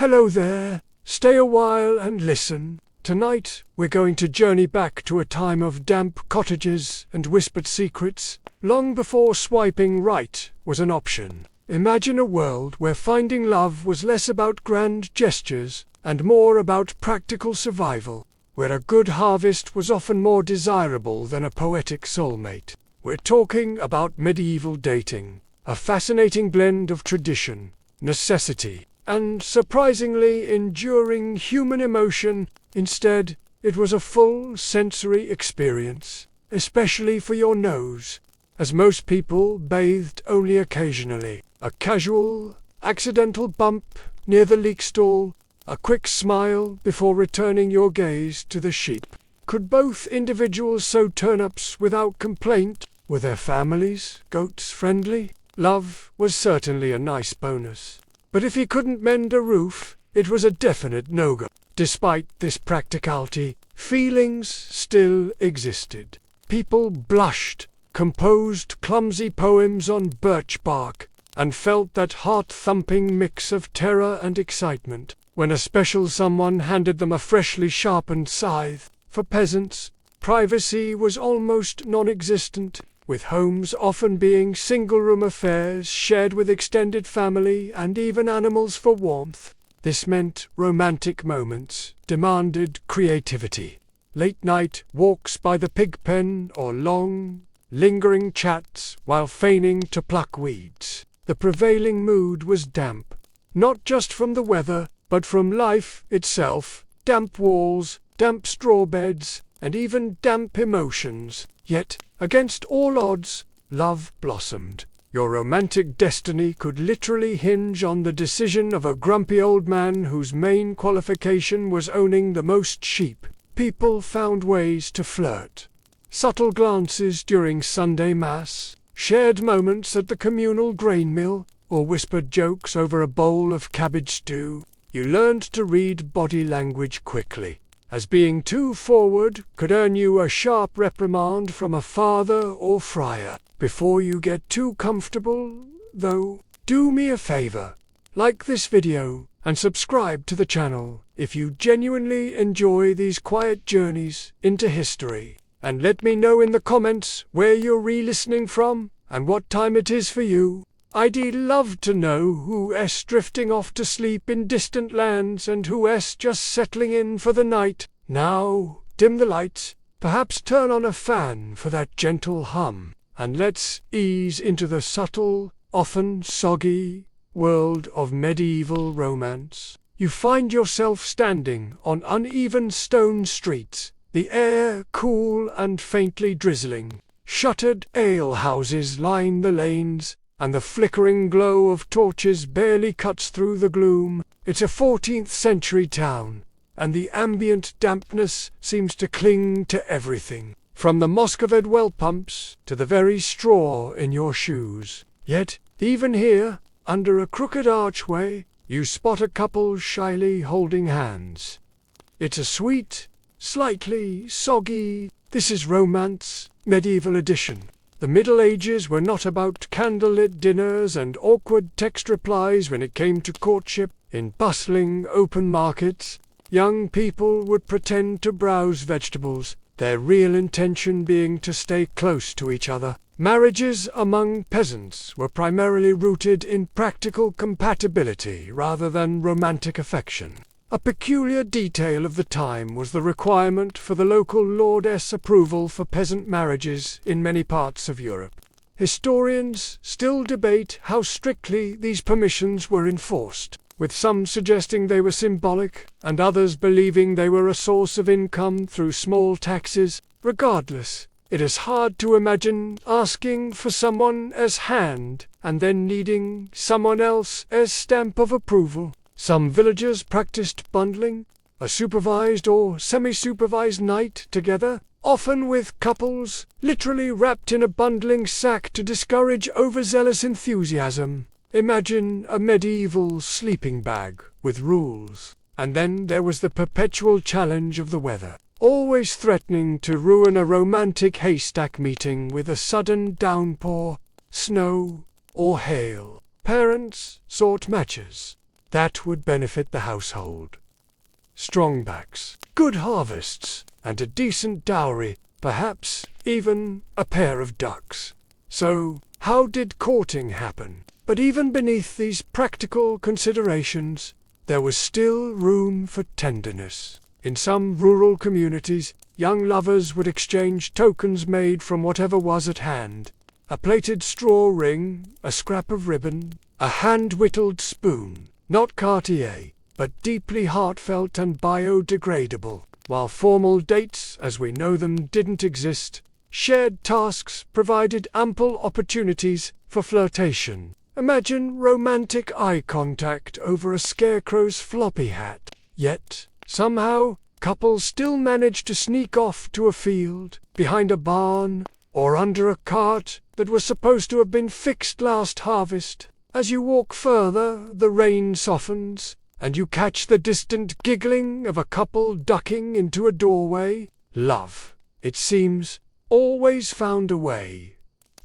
Hello there. Stay a while and listen. Tonight, we're going to journey back to a time of damp cottages and whispered secrets, long before swiping right was an option. Imagine a world where finding love was less about grand gestures and more about practical survival, where a good harvest was often more desirable than a poetic soulmate. We're talking about medieval dating, a fascinating blend of tradition, necessity, and surprisingly enduring human emotion. Instead, it was a full sensory experience, especially for your nose, as most people bathed only occasionally. A casual, accidental bump near the leak stall, a quick smile before returning your gaze to the sheep. Could both individuals sow turnips without complaint? Were their families, goats, friendly? Love was certainly a nice bonus. But if he couldn't mend a roof, it was a definite no-go. Despite this practicality, feelings still existed. People blushed, composed clumsy poems on birch bark, and felt that heart-thumping mix of terror and excitement when a special someone handed them a freshly sharpened scythe. For peasants, privacy was almost non-existent, with homes often being single-room affairs shared with extended family and even animals for warmth. This meant romantic moments demanded creativity. Late-night walks by the pig pen or long, lingering chats while feigning to pluck weeds. The prevailing mood was damp, not just from the weather, but from life itself. Damp walls, damp straw beds, and even damp emotions. Yet, against all odds, love blossomed. Your romantic destiny could literally hinge on the decision of a grumpy old man whose main qualification was owning the most sheep. People found ways to flirt. Subtle glances during Sunday Mass, shared moments at the communal grain mill, or whispered jokes over a bowl of cabbage stew. You learned to read body language quickly, as being too forward could earn you a sharp reprimand from a father or friar. Before you get too comfortable, though, do me a favor, like this video, and subscribe to the channel if you genuinely enjoy these quiet journeys into history. And let me know in the comments where you're re-listening from, and what time it is for you. I'd love to know who's drifting off to sleep in distant lands and who's just settling in for the night. Now, dim the lights, perhaps turn on a fan for that gentle hum, and let's ease into the subtle, often soggy, world of medieval romance. You find yourself standing on uneven stone streets, the air cool and faintly drizzling. Shuttered alehouses line the lanes, and the flickering glow of torches barely cuts through the gloom. It's a 14th century town, and the ambient dampness seems to cling to everything, from the Muscoved well pumps to the very straw in your shoes. Yet, even here, under a crooked archway, you spot a couple shyly holding hands. It's a sweet, slightly soggy This is Romance, Medieval Edition. The Middle Ages were not about candlelit dinners and awkward text replies when it came to courtship. In bustling open markets, young people would pretend to browse vegetables, their real intention being to stay close to each other. Marriages among peasants were primarily rooted in practical compatibility rather than romantic affection. A peculiar detail of the time was the requirement for the local lord's approval for peasant marriages in many parts of Europe. Historians still debate how strictly these permissions were enforced, with some suggesting they were symbolic and others believing they were a source of income through small taxes. Regardless, it is hard to imagine asking for someone's hand and then needing someone else's stamp of approval. Some villagers practiced bundling, a supervised or semi-supervised night together, often with couples literally wrapped in a bundling sack to discourage overzealous enthusiasm. Imagine a medieval sleeping bag with rules. And then there was the perpetual challenge of the weather, always threatening to ruin a romantic haystack meeting with a sudden downpour, snow, or hail. Parents sought matches. that would benefit the household. Strongbacks, good harvests, and a decent dowry, perhaps even a pair of ducks. So, how did courting happen? But even beneath these practical considerations, there was still room for tenderness. In some rural communities, young lovers would exchange tokens made from whatever was at hand. A plaited straw ring, a scrap of ribbon, a hand-whittled spoon, not Cartier, but deeply heartfelt and biodegradable. While formal dates, as we know them, didn't exist, shared tasks provided ample opportunities for flirtation. Imagine romantic eye contact over a scarecrow's floppy hat. Yet, somehow, couples still managed to sneak off to a field, behind a barn, or under a cart that was supposed to have been fixed last harvest. As you walk further, the rain softens, and you catch the distant giggling of a couple ducking into a doorway. Love, it seems, always found a way,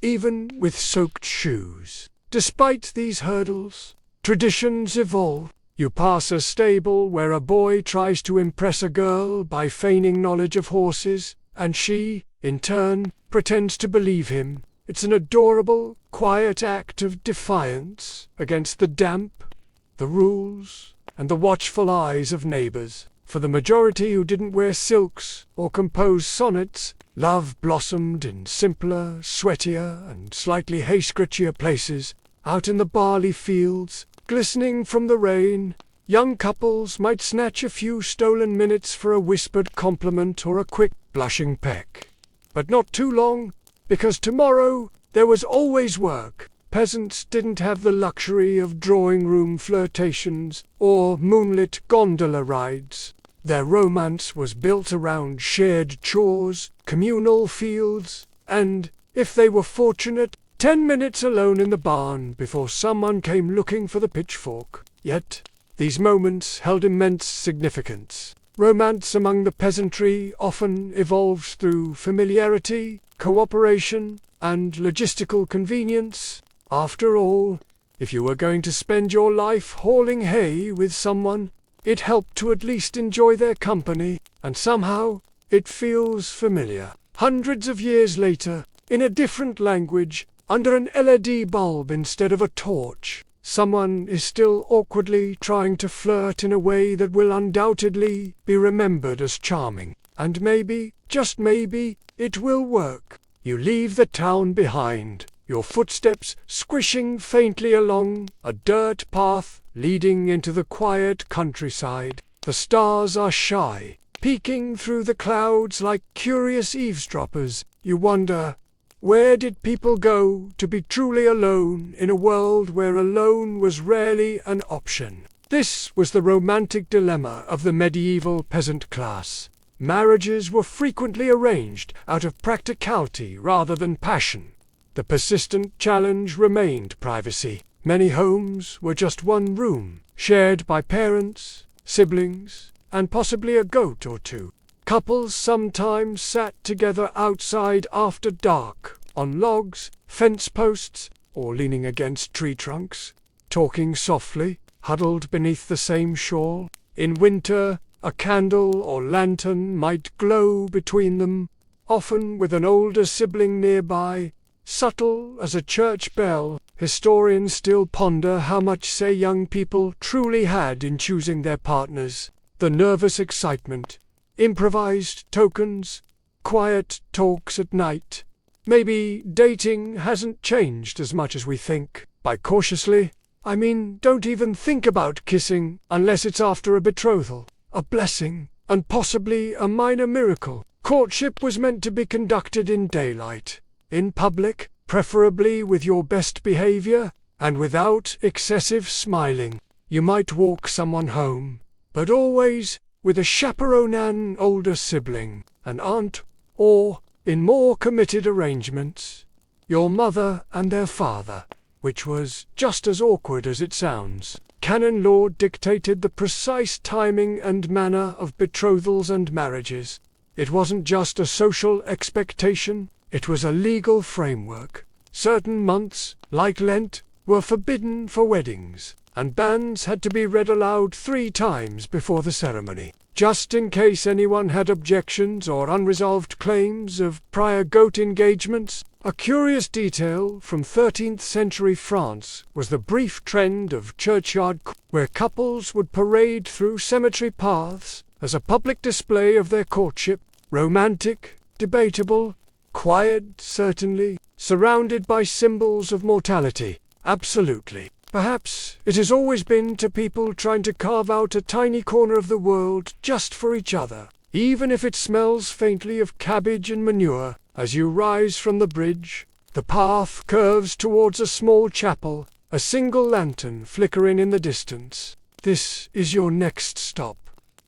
even with soaked shoes. Despite these hurdles, traditions evolve. You pass a stable where a boy tries to impress a girl by feigning knowledge of horses, and she, in turn, pretends to believe him. It's an adorable, quiet act of defiance against the damp, the rules, and the watchful eyes of neighbors. For the majority who didn't wear silks or compose sonnets, love blossomed in simpler, sweatier, and slightly hay-scritchier places. Out in the barley fields, glistening from the rain, young couples might snatch a few stolen minutes for a whispered compliment or a quick, blushing peck. But not too long, because tomorrow there was always work. Peasants didn't have the luxury of drawing-room flirtations or moonlit gondola rides. Their romance was built around shared chores, communal fields, and, if they were fortunate, 10 minutes alone in the barn before someone came looking for the pitchfork. Yet, these moments held immense significance. Romance among the peasantry often evolves through familiarity, cooperation, and logistical convenience. After all, if you were going to spend your life hauling hay with someone, it helped to at least enjoy their company, and somehow it feels familiar. Hundreds of years later, in a different language, under an LED bulb instead of a torch, someone is still awkwardly trying to flirt in a way that will undoubtedly be remembered as charming. And maybe, just maybe, it will work. You leave the town behind, your footsteps squishing faintly along a dirt path leading into the quiet countryside. The stars are shy, peeking through the clouds like curious eavesdroppers. You wonder, where did people go to be truly alone in a world where alone was rarely an option? This was the romantic dilemma of the medieval peasant class. Marriages were frequently arranged out of practicality rather than passion. The persistent challenge remained privacy. Many homes were just one room, shared by parents, siblings, and possibly a goat or two. Couples sometimes sat together outside after dark, on logs, fence posts, or leaning against tree trunks, talking softly, huddled beneath the same shawl. In winter, a candle or lantern might glow between them, often with an older sibling nearby. Subtle as a church bell, historians still ponder how much say young people truly had in choosing their partners. The nervous excitement, improvised tokens, quiet talks at night. Maybe dating hasn't changed as much as we think. By cautiously, I mean don't even think about kissing unless it's after a betrothal, a blessing, and possibly a minor miracle. Courtship was meant to be conducted in daylight, in public, preferably with your best behavior, and without excessive smiling. You might walk someone home, but always with a chaperone, an older sibling, an aunt, or, in more committed arrangements, your mother and their father, which was just as awkward as it sounds. Canon law dictated the precise timing and manner of betrothals and marriages. It wasn't just a social expectation, it was a legal framework. Certain months, like Lent, were forbidden for weddings, and banns had to be read aloud 3 times before the ceremony, just in case anyone had objections or unresolved claims of prior goat engagements. A curious detail from 13th century France was the brief trend of churchyard where couples would parade through cemetery paths as a public display of their courtship, romantic, debatable, quiet certainly, surrounded by symbols of mortality, absolutely. Perhaps it has always been to people trying to carve out a tiny corner of the world just for each other, even if it smells faintly of cabbage and manure. As you rise from the bridge, the path curves towards a small chapel, a single lantern flickering in the distance. This is your next stop,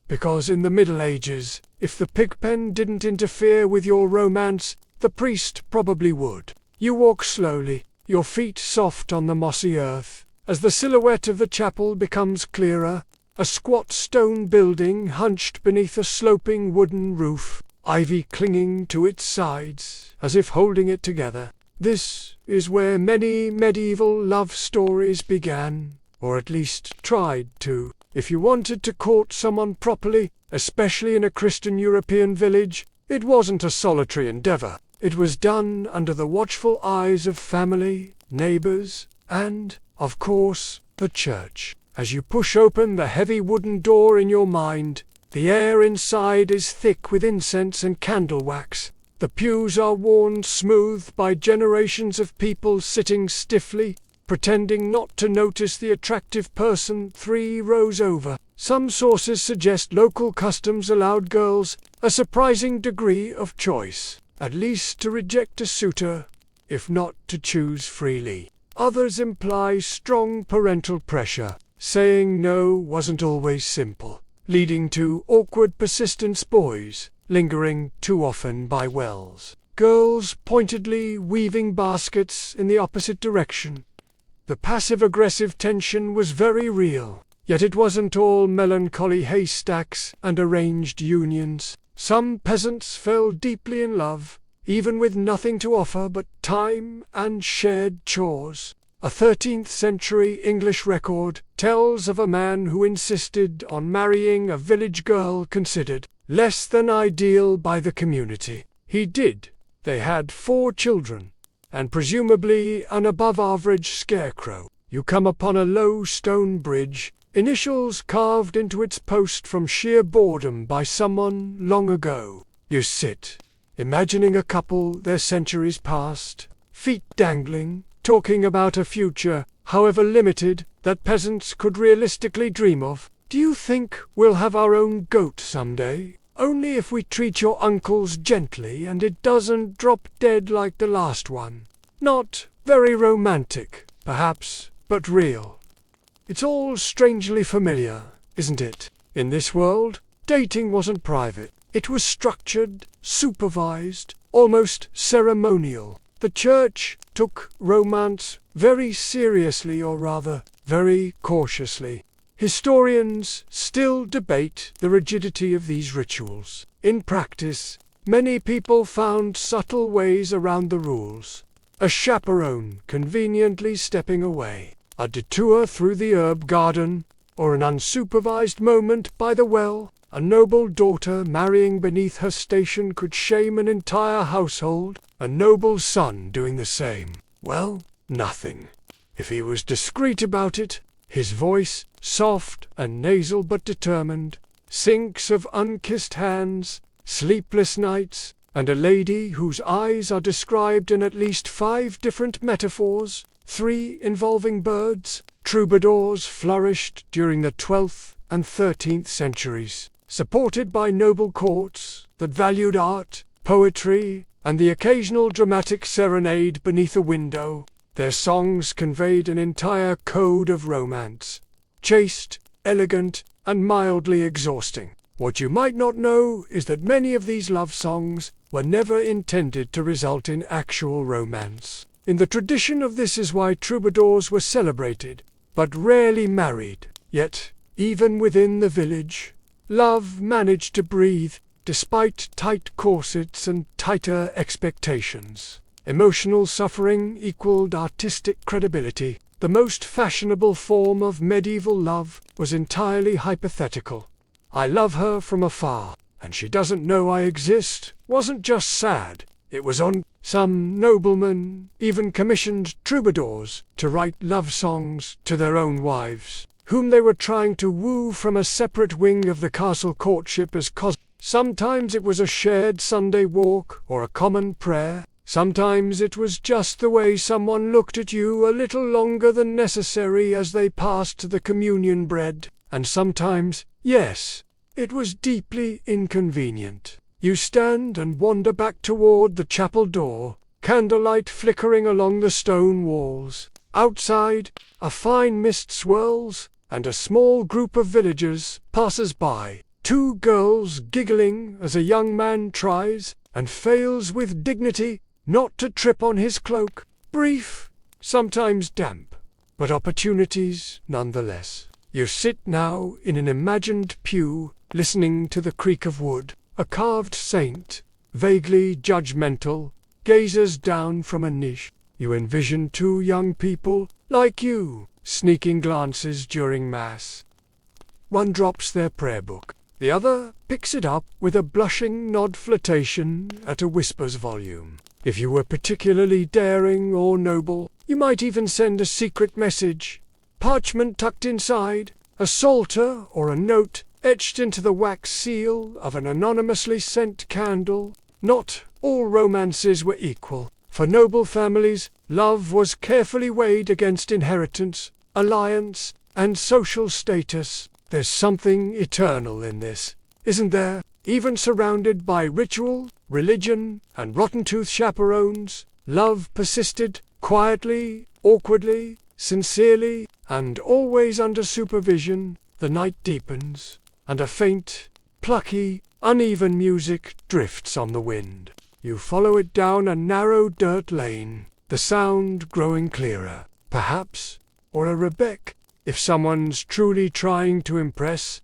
because in the Middle Ages, if the pigpen didn't interfere with your romance, the priest probably would. You walk slowly, your feet soft on the mossy earth. As the silhouette of the chapel becomes clearer, a squat stone building hunched beneath a sloping wooden roof, ivy clinging to its sides, as if holding it together. This is where many medieval love stories began, or at least tried to. If you wanted to court someone properly, especially in a Christian European village, it wasn't a solitary endeavor. It was done under the watchful eyes of family, neighbors, and, of course, the church. As you push open the heavy wooden door in your mind, the air inside is thick with incense and candle wax. The pews are worn smooth by generations of people sitting stiffly, pretending not to notice the attractive person 3 rows over. Some sources suggest local customs allowed girls a surprising degree of choice, at least to reject a suitor, if not to choose freely. Others imply strong parental pressure. Saying no wasn't always simple, leading to awkward persistence boys lingering too often by wells, girls pointedly weaving baskets in the opposite direction. The passive-aggressive tension was very real, yet it wasn't all melancholy haystacks and arranged unions. Some peasants fell deeply in love, even with nothing to offer but time and shared chores. A 13th century English record tells of a man who insisted on marrying a village girl considered less than ideal by the community. He did. They had 4 children, and presumably an above-average scarecrow. You come upon a low stone bridge, initials carved into its post from sheer boredom by someone long ago. You sit, imagining a couple their centuries past, feet dangling, talking about a future, however limited, that peasants could realistically dream of. Do you think we'll have our own goat someday? Only if we treat your uncles gently and it doesn't drop dead like the last one. Not very romantic, perhaps, but real. It's all strangely familiar, isn't it? In this world, dating wasn't private. It was structured, supervised, almost ceremonial. The church took romance very seriously, or rather, very cautiously. Historians still debate the rigidity of these rituals. In practice, many people found subtle ways around the rules. A chaperone conveniently stepping away, a detour through the herb garden, or an unsupervised moment by the well. A noble daughter marrying beneath her station could shame an entire household. A noble son doing the same. Well, nothing. If he was discreet about it, his voice, soft and nasal but determined, sinks of unkissed hands, sleepless nights, and a lady whose eyes are described in at least 5 different metaphors, 3 involving birds. Troubadours flourished during the 12th and 13th centuries, supported by noble courts that valued art, poetry, and the occasional dramatic serenade beneath a window. Their songs conveyed an entire code of romance, chaste, elegant, and mildly exhausting. What you might not know is that many of these love songs were never intended to result in actual romance. In the tradition of This Is Why troubadours were celebrated, but rarely married. Yet, even within the village, love managed to breathe, despite tight corsets and tighter expectations. Emotional suffering equaled artistic credibility. The most fashionable form of medieval love was entirely hypothetical. I love her from afar, and she doesn't know I exist, wasn't just sad. It was on. Some noblemen even commissioned troubadours to write love songs to their own wives, whom they were trying to woo from a separate wing of the castle courtship as Sometimes it was a shared Sunday walk or a common prayer. Sometimes it was just the way someone looked at you a little longer than necessary as they passed the communion bread. And sometimes, yes, it was deeply inconvenient. You stand and wander back toward the chapel door, candlelight flickering along the stone walls. Outside, a fine mist swirls, and a small group of villagers passes by. Two girls giggling as a young man tries, and fails with dignity, not to trip on his cloak. Brief, sometimes damp, but opportunities nonetheless. You sit now in an imagined pew, listening to the creak of wood. A carved saint, vaguely judgmental, gazes down from a niche. You envision two young people, like you, sneaking glances during Mass. One drops their prayer book. The other picks it up with a blushing nod flirtation at a whisper's volume. If you were particularly daring or noble, you might even send a secret message. Parchment tucked inside, a psalter or a note etched into the wax seal of an anonymously sent candle. Not all romances were equal. For noble families, love was carefully weighed against inheritance, alliance, and social status. There's something eternal in this, isn't there? Even surrounded by ritual, religion, and rotten-toothed chaperones, love persisted, quietly, awkwardly, sincerely, and always under supervision. The night deepens, and a faint, plucky, uneven music drifts on the wind. You follow it down a narrow dirt lane, the sound growing clearer. Perhaps, or a rebec, if someone's truly trying to impress.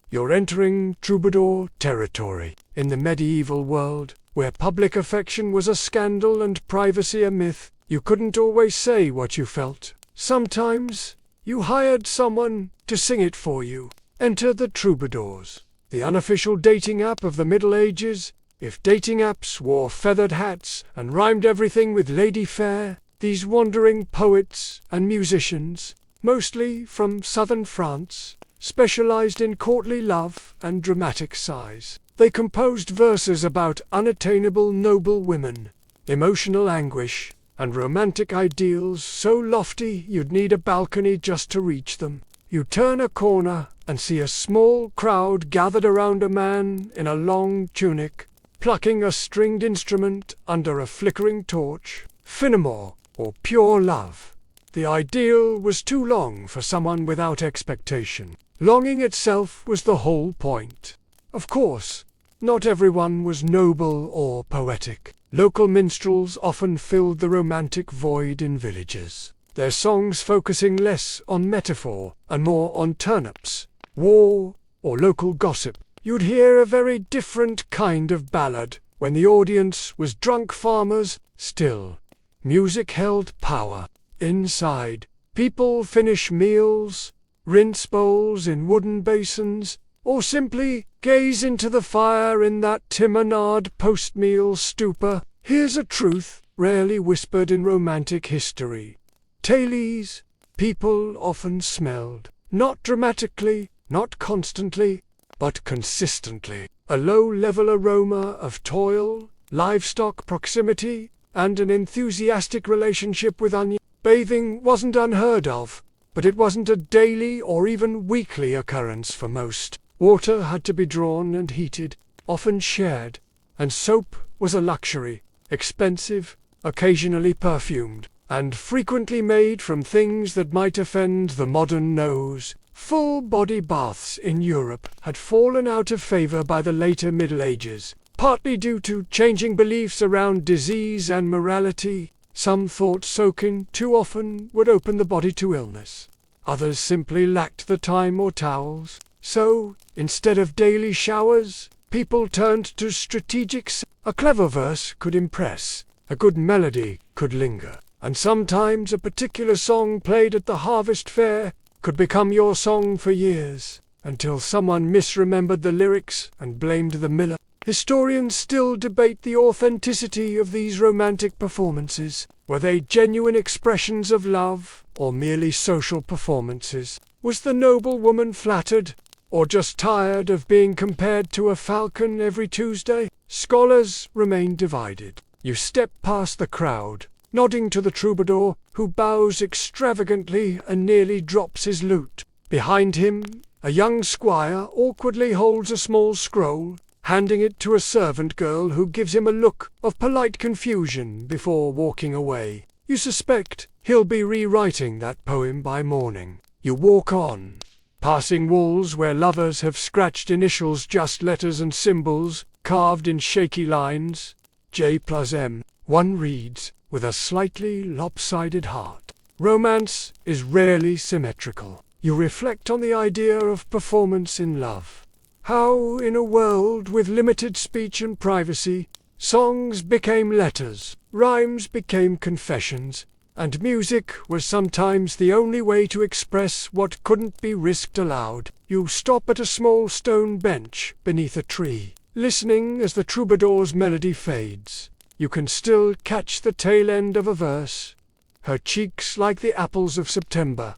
You're entering troubadour territory. In the medieval world, where public affection was a scandal and privacy a myth, you couldn't always say what you felt. Sometimes, you hired someone to sing it for you. Enter the troubadours, the unofficial dating app of the Middle Ages. If dating apps wore feathered hats and rhymed everything with Lady Fair, these wandering poets and musicians, mostly from southern France, specialized in courtly love and dramatic sighs. They composed verses about unattainable noble women, emotional anguish, and romantic ideals so lofty you'd need a balcony just to reach them. You turn a corner and see a small crowd gathered around a man in a long tunic, plucking a stringed instrument under a flickering torch. Finamore, or pure love. The ideal was too long for someone without expectation. Longing itself was the whole point. Of course, not everyone was noble or poetic. Local minstrels often filled the romantic void in villages, their songs focusing less on metaphor and more on turnips, war, or local gossip. You'd hear a very different kind of ballad when the audience was drunk farmers. Still, music held power. Inside, people finish meals, rinse bowls in wooden basins, or simply gaze into the fire in that Timonard post-meal stupor. Here's a truth rarely whispered in romantic history. Tailies, people often smelled, not dramatically, not constantly, but consistently. A low-level aroma of toil, livestock proximity, and an enthusiastic relationship with onion. Bathing wasn't unheard of, but it wasn't a daily or even weekly occurrence for most. Water had to be drawn and heated, often shared, and soap was a luxury, expensive, occasionally perfumed, and frequently made from things that might offend the modern nose. Full-body baths in Europe had fallen out of favor by the later Middle Ages, partly due to changing beliefs around disease and morality. Some thought soaking too often would open the body to illness. Others simply lacked the time or towels. So, instead of daily showers, people turned to strategic. A clever verse could impress. A good melody could linger. And sometimes a particular song played at the harvest fair could become your song for years, until someone misremembered the lyrics and blamed the miller. Historians still debate the authenticity of these romantic performances. Were they genuine expressions of love, or merely social performances? Was the noble woman flattered, or just tired of being compared to a falcon every Tuesday? Scholars remain divided. You step past the crowd, nodding to the troubadour, who bows extravagantly and nearly drops his lute. Behind him, a young squire awkwardly holds a small scroll, handing it to a servant girl who gives him a look of polite confusion before walking away. You suspect he'll be rewriting that poem by morning. You walk on, passing walls where lovers have scratched initials, just letters and symbols, carved in shaky lines. J+M. One reads, with a slightly lopsided heart. Romance is rarely symmetrical. You reflect on the idea of performance in love. How, in a world with limited speech and privacy, songs became letters, rhymes became confessions, and music was sometimes the only way to express what couldn't be risked aloud. You stop at a small stone bench beneath a tree, listening as the troubadour's melody fades. You can still catch the tail end of a verse. Her cheeks like the apples of September,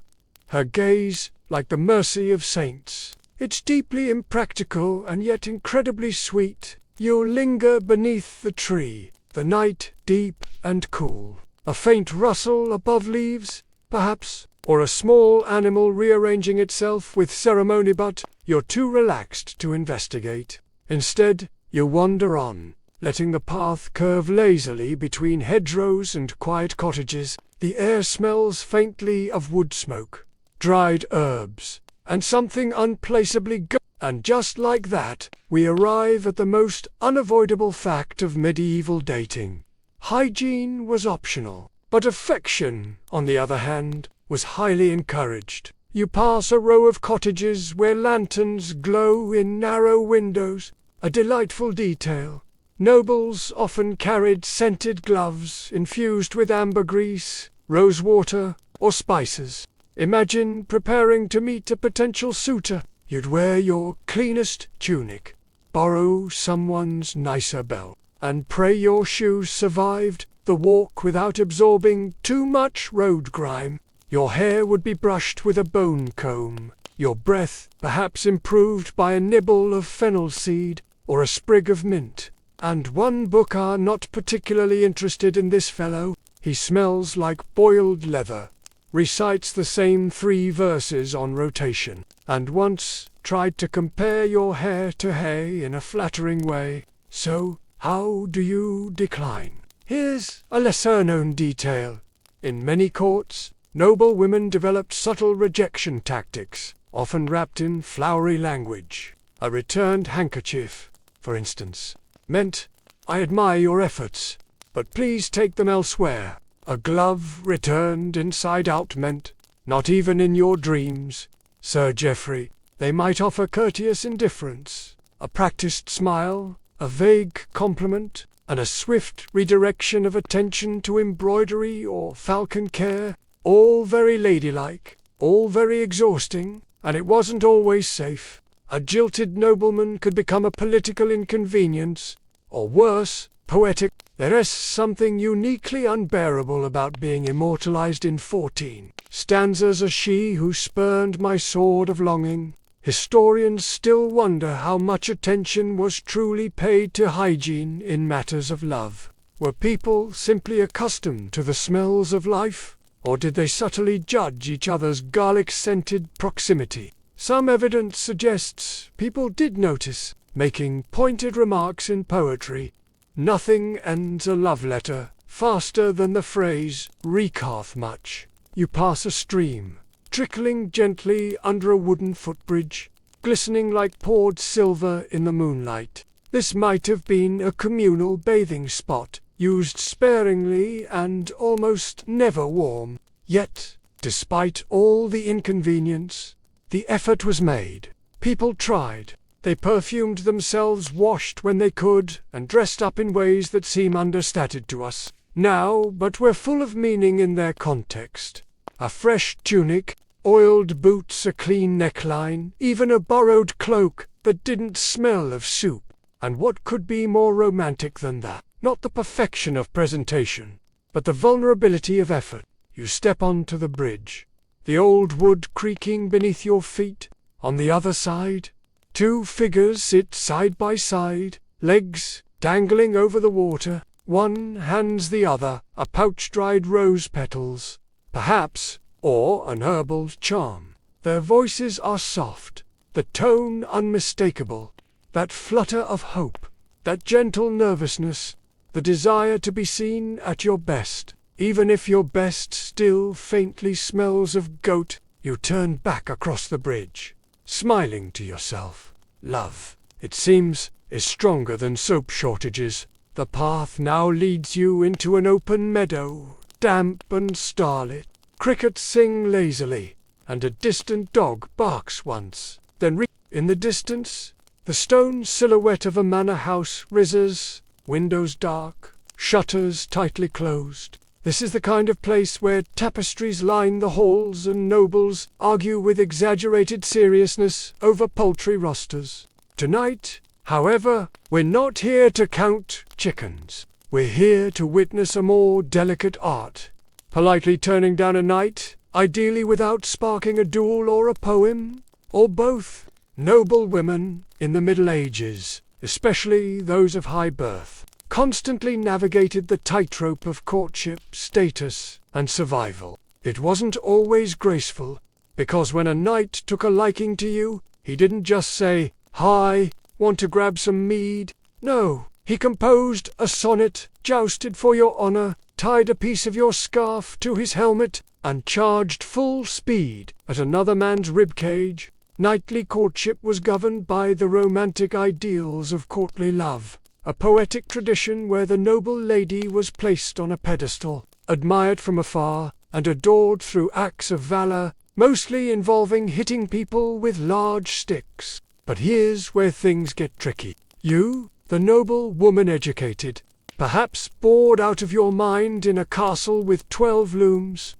her gaze like the mercy of saints. It's deeply impractical and yet incredibly sweet. You linger beneath the tree, the night deep and cool. A faint rustle above leaves, perhaps, or a small animal rearranging itself with ceremony, but you're too relaxed to investigate. Instead, you wander on, letting the path curve lazily between hedgerows and quiet cottages. The air smells faintly of wood smoke, dried herbs, and something unplaceably good. And just like that, we arrive at the most unavoidable fact of medieval dating. Hygiene was optional, but affection, on the other hand, was highly encouraged. You pass a row of cottages where lanterns glow in narrow windows, a delightful detail. Nobles often carried scented gloves infused with ambergris, rosewater, or spices. Imagine preparing to meet a potential suitor. You'd wear your cleanest tunic, borrow someone's nicer belt, and pray your shoes survived the walk without absorbing too much road grime. Your hair would be brushed with a bone comb, your breath perhaps improved by a nibble of fennel seed or a sprig of mint. And one booker not particularly interested in this fellow, he smells like boiled leather, recites the same 3 verses on rotation, and once tried to compare your hair to hay in a flattering way. So, how do you decline? Here's a lesser-known detail. In many courts, noble women developed subtle rejection tactics, often wrapped in flowery language. A returned handkerchief, for instance, meant, "I admire your efforts, but please take them elsewhere." A glove returned inside out meant, "Not even in your dreams, Sir Geoffrey." They might offer courteous indifference, a practiced smile, a vague compliment, and a swift redirection of attention to embroidery or falcon care, all very ladylike, all very exhausting, and it wasn't always safe. A jilted nobleman could become a political inconvenience, or worse, poetic. There's something uniquely unbearable about being immortalized in 14 stanzas as she who spurned my sword of longing. Historians still wonder how much attention was truly paid to hygiene in matters of love. Were people simply accustomed to the smells of life, or did they subtly judge each other's garlic-scented proximity? Some evidence suggests people did notice, making pointed remarks in poetry. Nothing ends a love letter faster than the phrase, "Recalth much." You pass a stream, trickling gently under a wooden footbridge, glistening like poured silver in the moonlight. This might have been a communal bathing spot, used sparingly and almost never warm. Yet, despite all the inconvenience, the effort was made. People tried. They perfumed themselves, washed when they could, and dressed up in ways that seem understated to us. now, but were full of meaning in their context. A fresh tunic, oiled boots, a clean neckline, even a borrowed cloak that didn't smell of soup. And what could be more romantic than that? Not the perfection of presentation, but the vulnerability of effort. You step onto the bridge, the old wood creaking beneath your feet. On the other side, two figures sit side by side, legs dangling over the water. One hands the other a pouch dried rose petals, perhaps, or an herbal charm. Their voices are soft, the tone unmistakable, that flutter of hope, that gentle nervousness, the desire to be seen at your best. Even if your best still faintly smells of goat, you turn back across the bridge, smiling to yourself. Love, it seems, is stronger than soap shortages. The path now leads you into an open meadow, damp and starlit. Crickets sing lazily, and a distant dog barks once. Then in the distance, the stone silhouette of a manor house rises, windows dark, shutters tightly closed. This is the kind of place where tapestries line the halls and nobles argue with exaggerated seriousness over paltry rosters. Tonight, however, we're not here to count chickens. We're here to witness a more delicate art. Politely turning down a night, ideally without sparking a duel or a poem, or both. Noble women in the Middle Ages, especially those of high birth, constantly navigated the tightrope of courtship, status, and survival. It wasn't always graceful, because when a knight took a liking to you, he didn't just say, "Hi, want to grab some mead?" No, he composed a sonnet, jousted for your honor, tied a piece of your scarf to his helmet, and charged full speed at another man's ribcage. Knightly courtship was governed by the romantic ideals of courtly love, a poetic tradition where the noble lady was placed on a pedestal, admired from afar, and adored through acts of valor, mostly involving hitting people with large sticks. But here's where things get tricky. You, the noble woman educated, perhaps bored out of your mind in a castle with 12 looms.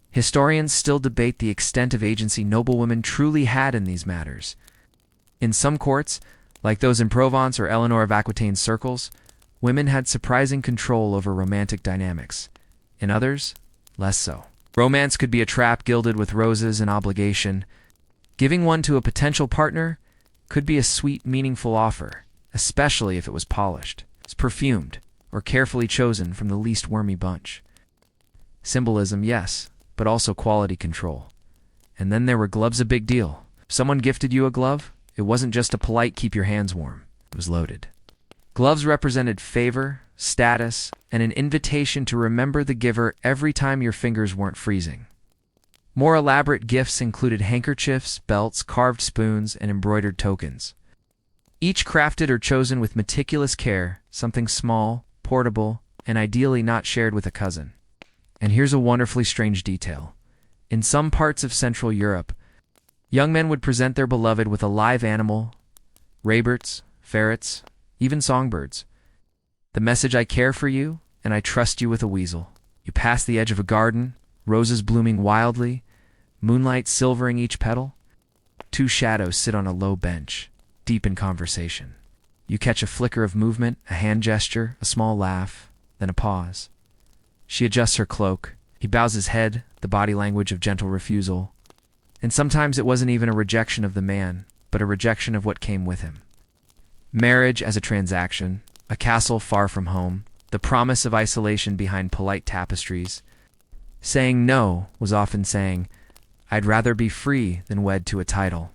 Historians still debate the extent of agency noblewomen truly had in these matters. In some courts, like those in Provence or Eleanor of Aquitaine's circles, women had surprising control over romantic dynamics. In others, less so. Romance could be a trap gilded with roses and obligation. Giving one to a potential partner could be a sweet, meaningful offer, especially if it was polished, perfumed, or carefully chosen from the least wormy bunch. Symbolism, yes, but also quality control. And then there were gloves, a big deal. If someone gifted you a glove, it wasn't just a polite keep your hands warm. It was loaded. Gloves represented favor, status, and an invitation to remember the giver every time your fingers weren't freezing. More elaborate gifts included handkerchiefs, belts, carved spoons, and embroidered tokens. Each crafted or chosen with meticulous care, something small, portable, and ideally not shared with a cousin. And here's a wonderfully strange detail. In some parts of Central Europe, young men would present their beloved with a live animal, rabbits, ferrets, even songbirds. The message: I care for you, and I trust you with a weasel. You pass the edge of a garden, roses blooming wildly, moonlight silvering each petal. Two shadows sit on a low bench, deep in conversation. You catch a flicker of movement, a hand gesture, a small laugh, then a pause. She adjusts her cloak. He bows his head, the body language of gentle refusal. And sometimes it wasn't even a rejection of the man, but a rejection of what came with him. Marriage as a transaction, a castle far from home, the promise of isolation behind polite tapestries. Saying no was often saying, "I'd rather be free than wed to a title."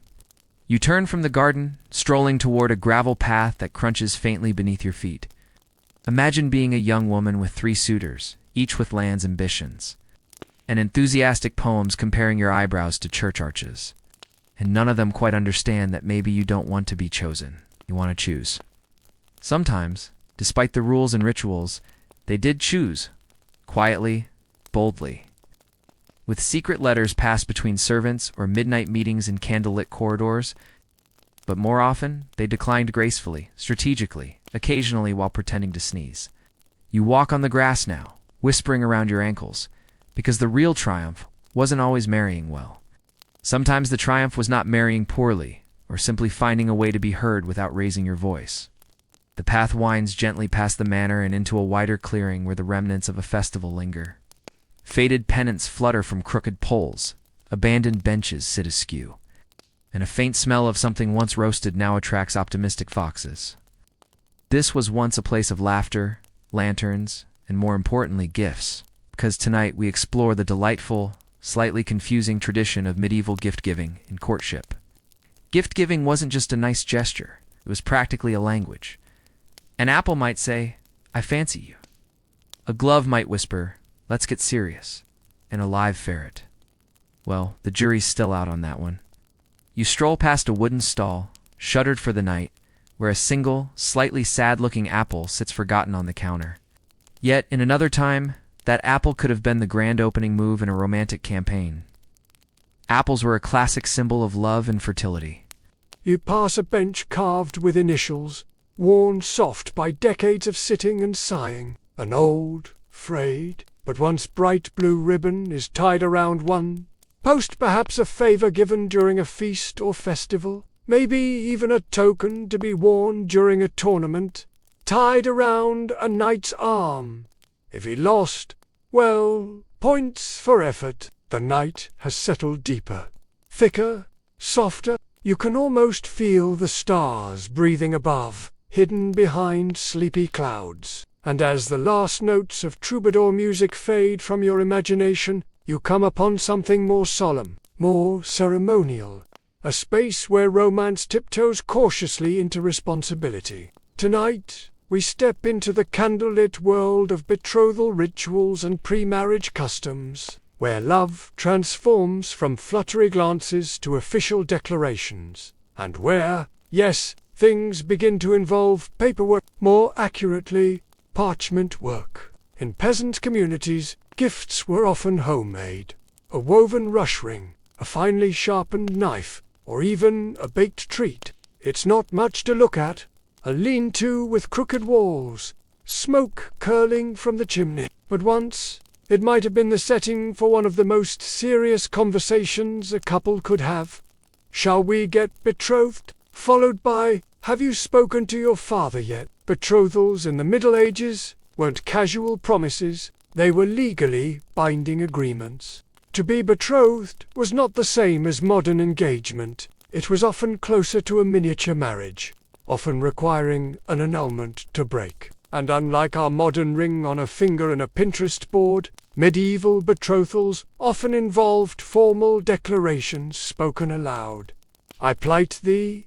You turn from the garden, strolling toward a gravel path that crunches faintly beneath your feet. Imagine being a young woman with 3 suitors, each with land's ambitions, and enthusiastic poems comparing your eyebrows to church arches. And none of them quite understand that maybe you don't want to be chosen. You want to choose. Sometimes, despite the rules and rituals, they did choose, quietly, boldly. With secret letters passed between servants or midnight meetings in candlelit corridors, but more often they declined gracefully, strategically, occasionally while pretending to sneeze. You walk on the grass now, whispering around your ankles, because the real triumph wasn't always marrying well. Sometimes the triumph was not marrying poorly, or simply finding a way to be heard without raising your voice. The path winds gently past the manor and into a wider clearing where the remnants of a festival linger. Faded pennants flutter from crooked poles, abandoned benches sit askew, and a faint smell of something once roasted now attracts optimistic foxes. This was once a place of laughter, lanterns, and more importantly, gifts, because tonight we explore the delightful, slightly confusing tradition of medieval gift-giving in courtship. Gift-giving wasn't just a nice gesture, it was practically a language. An apple might say, "I fancy you." A glove might whisper, "Let's get serious," and a live ferret. Well, the jury's still out on that one. You stroll past a wooden stall, shuttered for the night, where a single, slightly sad-looking apple sits forgotten on the counter. Yet, in another time, that apple could have been the grand opening move in a romantic campaign. Apples were a classic symbol of love and fertility. You pass a bench carved with initials, worn soft by decades of sitting and sighing. An old, frayed, but once bright blue ribbon is tied around one. Post perhaps a favor given during a feast or festival, maybe even a token to be worn during a tournament, tied around a knight's arm. If he lost, well, points for effort. The night has settled deeper, thicker, softer. You can almost feel the stars breathing above, hidden behind sleepy clouds. And as the last notes of troubadour music fade from your imagination, you come upon something more solemn, more ceremonial, a space where romance tiptoes cautiously into responsibility. Tonight, we step into the candlelit world of betrothal rituals and pre-marriage customs, where love transforms from fluttery glances to official declarations, and where, yes, things begin to involve paperwork, more accurately, parchment work. In peasant communities, gifts were often homemade. A woven rush ring, a finely sharpened knife, or even a baked treat. It's not much to look at. A lean-to with crooked walls, smoke curling from the chimney. But once, it might have been the setting for one of the most serious conversations a couple could have. "Shall we get betrothed?" Followed by, "Have you spoken to your father yet?" Betrothals in the Middle Ages weren't casual promises, they were legally binding agreements. To be betrothed was not the same as modern engagement. It was often closer to a miniature marriage, often requiring an annulment to break. And unlike our modern ring on a finger and a Pinterest board, medieval betrothals often involved formal declarations spoken aloud. "I plight thee,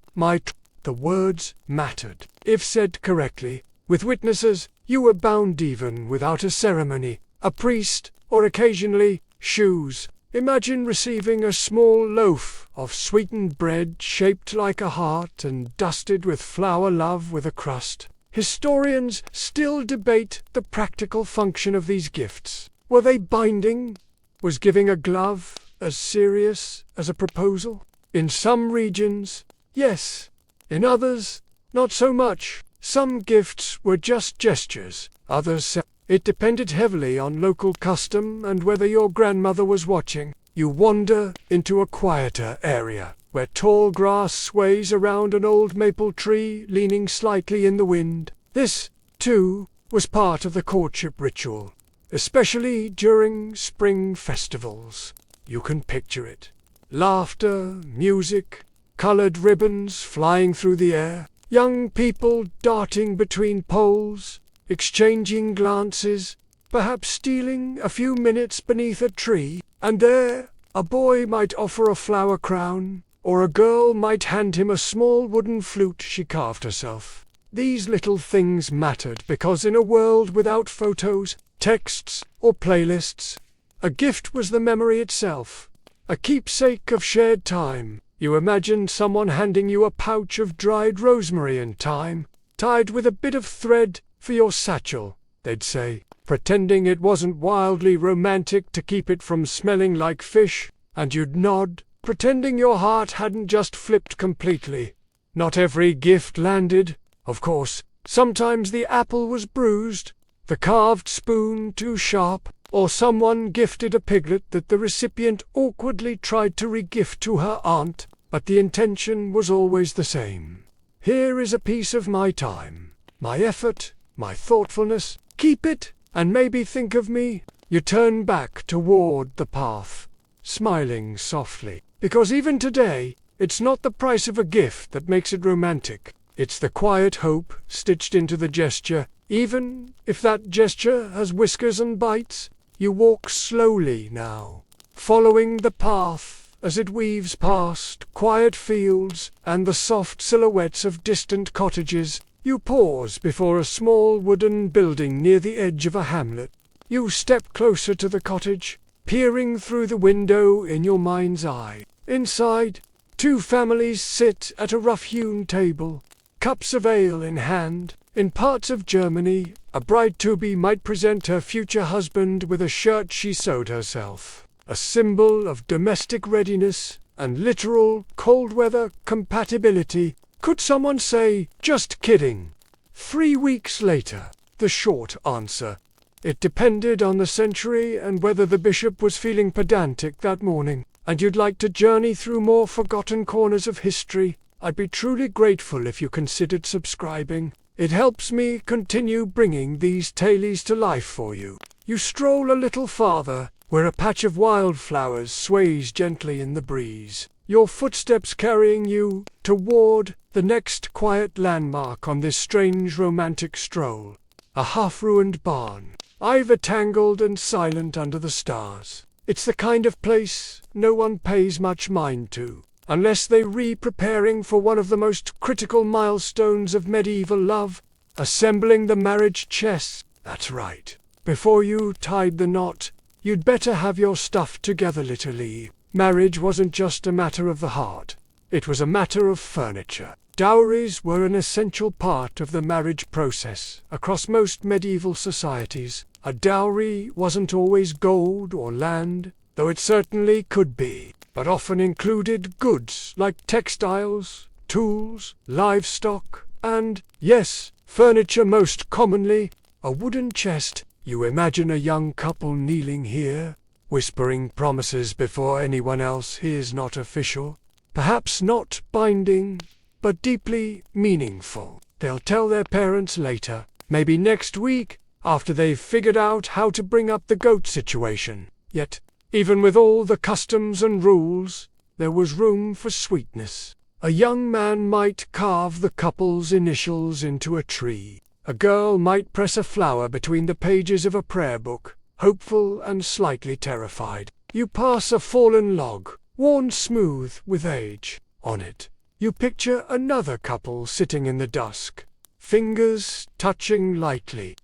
The words mattered. If said correctly, with witnesses, you were bound even without a ceremony, a priest, or occasionally, shoes. Imagine receiving a small loaf of sweetened bread shaped like a heart and dusted with flour love with a crust. Historians still debate the practical function of these gifts. Were they binding? Was giving a glove as serious as a proposal? In some regions, yes. In others, not so much. Some gifts were just gestures, others it depended heavily on local custom and whether your grandmother was watching. You wander into a quieter area, where tall grass sways around an old maple tree leaning slightly in the wind. This, too, was part of the courtship ritual, especially during spring festivals. You can picture it. Laughter, music, colored ribbons flying through the air, young people darting between poles, exchanging glances, perhaps stealing a few minutes beneath a tree, and there a boy might offer a flower crown, or a girl might hand him a small wooden flute she carved herself. These little things mattered because in a world without photos, texts, or playlists, a gift was the memory itself, a keepsake of shared time. You imagined someone handing you a pouch of dried rosemary and thyme, tied with a bit of thread for your satchel, they'd say, pretending it wasn't wildly romantic to keep it from smelling like fish, and you'd nod, pretending your heart hadn't just flipped completely. Not every gift landed, of course. Sometimes the apple was bruised, the carved spoon too sharp, or someone gifted a piglet that the recipient awkwardly tried to re-gift to her aunt, but the intention was always the same. Here is a piece of my time, my effort, my thoughtfulness. Keep it, and maybe think of me. You turn back toward the path, smiling softly, because even today, it's not the price of a gift that makes it romantic. It's the quiet hope stitched into the gesture. Even if that gesture has whiskers and bites, you walk slowly now, following the path as it weaves past quiet fields and the soft silhouettes of distant cottages. You pause before a small wooden building near the edge of a hamlet. You step closer to the cottage, peering through the window in your mind's eye. Inside, two families sit at a rough-hewn table, cups of ale in hand. In parts of Germany, a bride-to-be might present her future husband with a shirt she sewed herself, a symbol of domestic readiness and literal cold-weather compatibility. Could someone say, "Just kidding"? 3 weeks later, the short answer. It depended on the century and whether the bishop was feeling pedantic that morning. And you'd like to journey through more forgotten corners of history? I'd be truly grateful if you considered subscribing. It helps me continue bringing these tales to life for you. You stroll a little farther, where a patch of wildflowers sways gently in the breeze, your footsteps carrying you toward the next quiet landmark on this strange romantic stroll. A half-ruined barn, ivy tangled and silent under the stars. It's the kind of place no one pays much mind to, unless they're preparing for one of the most critical milestones of medieval love, assembling the marriage chest. That's right. Before you tied the knot, you'd better have your stuff together, little Lee. Marriage wasn't just a matter of the heart. It was a matter of furniture. Dowries were an essential part of the marriage process across most medieval societies. A dowry wasn't always gold or land, though it certainly could be, but often included goods like textiles, tools, livestock, and, yes, furniture, most commonly, a wooden chest. You imagine a young couple kneeling here, whispering promises before anyone else hears. Not official, perhaps not binding, but deeply meaningful. They'll tell their parents later, maybe next week, after they've figured out how to bring up the goat situation. Yet, even with all the customs and rules, there was room for sweetness. A young man might carve the couple's initials into a tree. A girl might press a flower between the pages of a prayer book, hopeful and slightly terrified. You pass a fallen log, worn smooth with age. On it, you picture another couple sitting in the dusk, fingers touching lightly.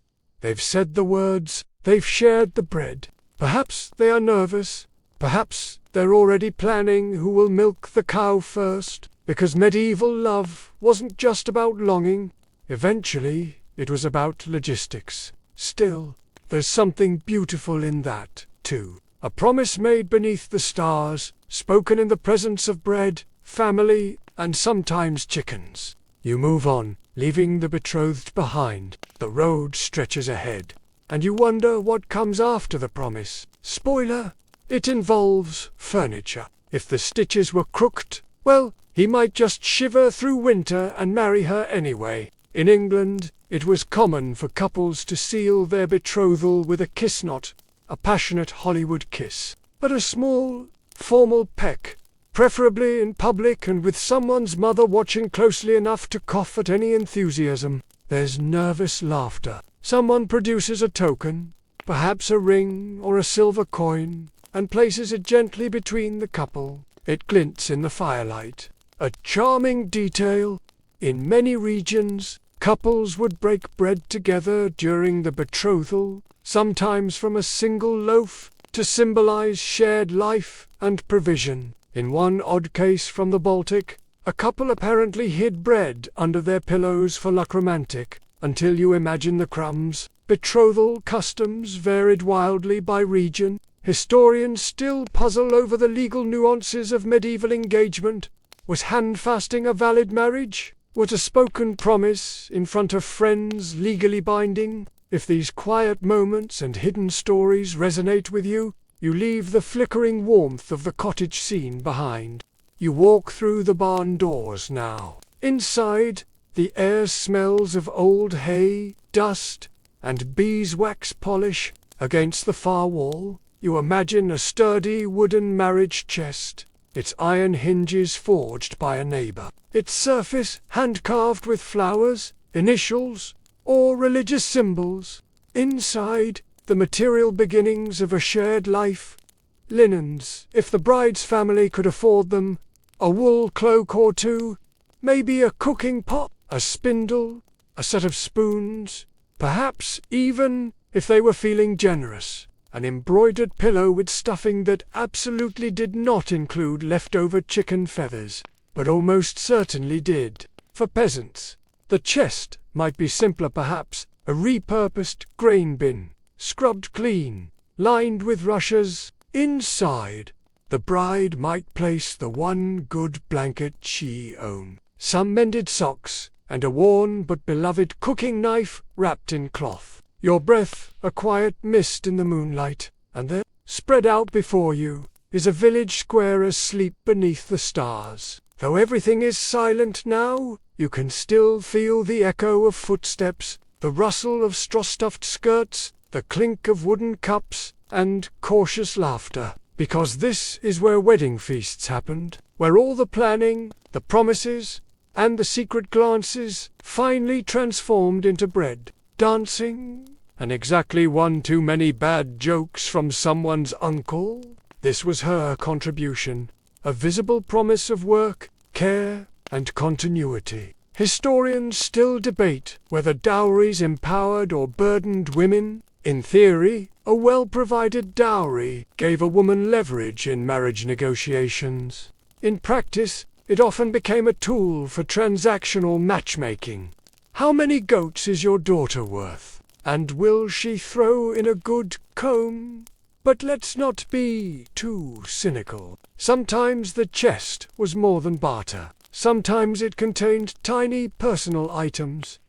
They've said the words, they've shared the bread. Perhaps they are nervous, perhaps they're already planning who will milk the cow first, because medieval love wasn't just about longing. Eventually, it was about logistics. Still, there's something beautiful in that, too. A promise made beneath the stars, spoken in the presence of bread, family, and sometimes chickens. You move on, leaving the betrothed behind. The road stretches ahead, and you wonder what comes after the promise. Spoiler, it involves furniture. If the stitches were crooked, well, he might just shiver through winter and marry her anyway. In England, it was common for couples to seal their betrothal with a kiss, not a passionate Hollywood kiss, but a small, formal peck, preferably in public and with someone's mother watching closely enough to cough at any enthusiasm. There's nervous laughter. Someone produces a token, perhaps a ring or a silver coin, and places it gently between the couple. It glints in the firelight. A charming detail. In many regions, couples would break bread together during the betrothal, sometimes from a single loaf, to symbolize shared life and provision. In one odd case from the Baltic, a couple apparently hid bread under their pillows for luck. Romantic, until you imagine the crumbs. Betrothal customs varied wildly by region. Historians still puzzle over the legal nuances of medieval engagement. Was handfasting a valid marriage? Was a spoken promise in front of friends legally binding? If these quiet moments and hidden stories resonate with you, you leave the flickering warmth of the cottage scene behind. You walk through the barn doors now. Inside, the air smells of old hay, dust, and beeswax polish. Against the far wall, you imagine a sturdy wooden marriage chest, its iron hinges forged by a neighbor, its surface hand-carved with flowers, initials, or religious symbols. Inside, the material beginnings of a shared life. Linens, if the bride's family could afford them, a wool cloak or two, maybe a cooking pot, a spindle, a set of spoons, perhaps even, if they were feeling generous, an embroidered pillow with stuffing that absolutely did not include leftover chicken feathers, but almost certainly did. For peasants, the chest might be simpler perhaps, a repurposed grain bin, scrubbed clean, lined with rushes. Inside, the bride might place the one good blanket she owned, some mended socks, and a worn but beloved cooking knife wrapped in cloth. Your breath, a quiet mist in the moonlight, and there, spread out before you, is a village square asleep beneath the stars. Though everything is silent now, you can still feel the echo of footsteps, the rustle of straw-stuffed skirts, the clink of wooden cups, and cautious laughter, because this is where wedding feasts happened, where all the planning, the promises, and the secret glances finally transformed into bread. Dancing, and exactly one too many bad jokes from someone's uncle. This was her contribution, a visible promise of work, care, and continuity. Historians still debate whether dowries empowered or burdened women. In theory, a well-provided dowry gave a woman leverage in marriage negotiations. In practice, it often became a tool for transactional matchmaking. How many goats is your daughter worth? And will she throw in a good comb? But let's not be too cynical. Sometimes the chest was more than barter. Sometimes it contained tiny personal items.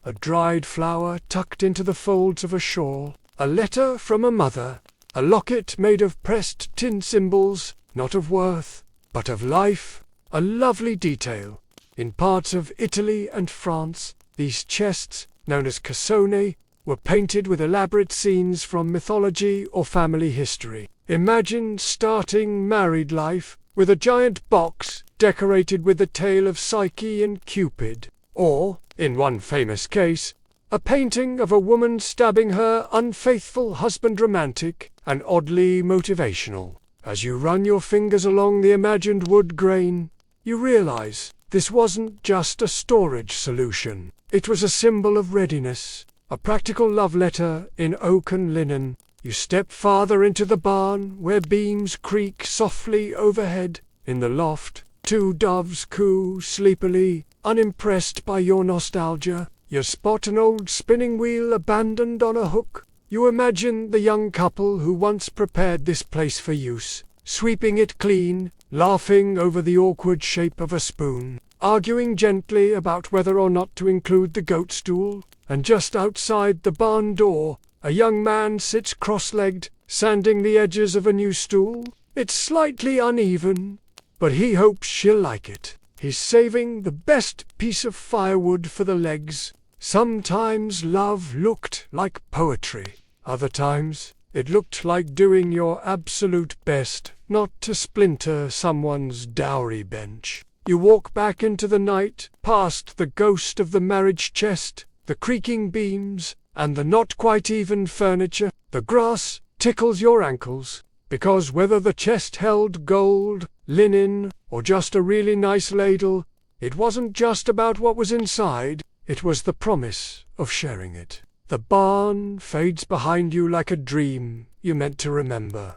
A dried flower tucked into the folds of a shawl, a letter from a mother, a locket made of pressed tin symbols, not of worth, but of life, a lovely detail. In parts of Italy and France, these chests, known as cassone, were painted with elaborate scenes from mythology or family history. Imagine starting married life with a giant box decorated with the tale of Psyche and Cupid, or, in one famous case, a painting of a woman stabbing her unfaithful husband, romantic and oddly motivational. As you run your fingers along the imagined wood grain, you realize this wasn't just a storage solution. It was a symbol of readiness, a practical love letter in oak and linen. You step farther into the barn, where beams creak softly overhead. In the loft, two doves coo sleepily, unimpressed by your nostalgia. You spot an old spinning wheel abandoned on a hook. You imagine the young couple who once prepared this place for use, sweeping it clean, laughing over the awkward shape of a spoon, arguing gently about whether or not to include the goat stool. And just outside the barn door, a young man sits cross-legged, sanding the edges of a new stool. It's slightly uneven, but he hopes she'll like it. He's saving the best piece of firewood for the legs. Sometimes love looked like poetry. Other times, it looked like doing your absolute best not to splinter someone's dowry bench. You walk back into the night, past the ghost of the marriage chest, the creaking beams, and the not quite even furniture. The grass tickles your ankles, because whether the chest held gold, linen, or just a really nice ladle, it wasn't just about what was inside, it was the promise of sharing it. The barn fades behind you like a dream you meant to remember,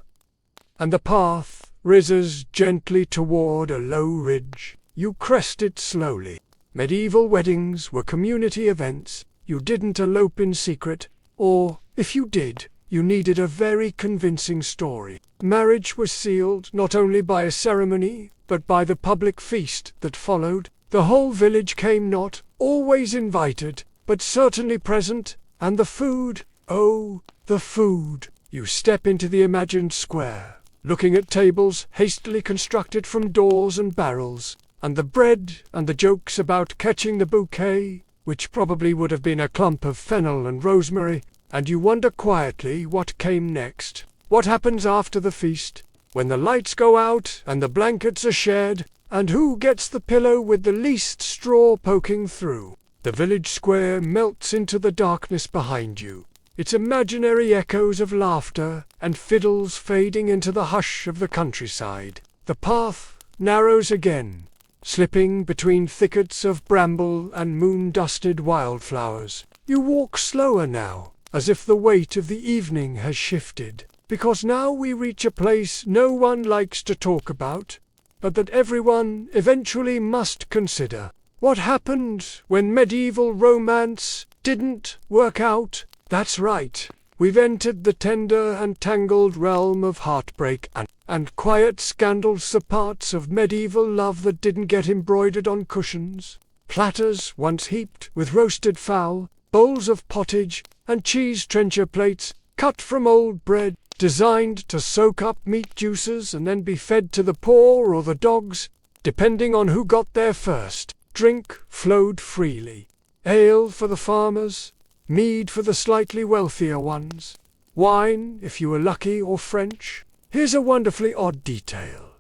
and the path rises gently toward a low ridge. You crest it slowly. Medieval weddings were community events. You didn't elope in secret, or, if you did, you needed a very convincing story. Marriage was sealed not only by a ceremony, but by the public feast that followed. The whole village came, not always invited, but certainly present. And the food, oh, the food. You step into the imagined square, looking at tables hastily constructed from doors and barrels, and the bread and the jokes about catching the bouquet, which probably would have been a clump of fennel and rosemary, and you wonder quietly what came next. What happens after the feast, when the lights go out and the blankets are shared, and who gets the pillow with the least straw poking through? The village square melts into the darkness behind you, its imaginary echoes of laughter and fiddles fading into the hush of the countryside. The path narrows again, slipping between thickets of bramble and moon-dusted wildflowers. You walk slower now, as if the weight of the evening has shifted, because now we reach a place no one likes to talk about, but that everyone eventually must consider. What happened when medieval romance didn't work out? That's right, we've entered the tender and tangled realm of heartbreak and quiet scandals, the parts of medieval love that didn't get embroidered on cushions, platters once heaped with roasted fowl, bowls of pottage, and cheese trencher plates cut from old bread, designed to soak up meat juices and then be fed to the poor or the dogs, depending on who got there first. Drink flowed freely. Ale for the farmers, mead for the slightly wealthier ones, wine if you were lucky or French. Here's a wonderfully odd detail.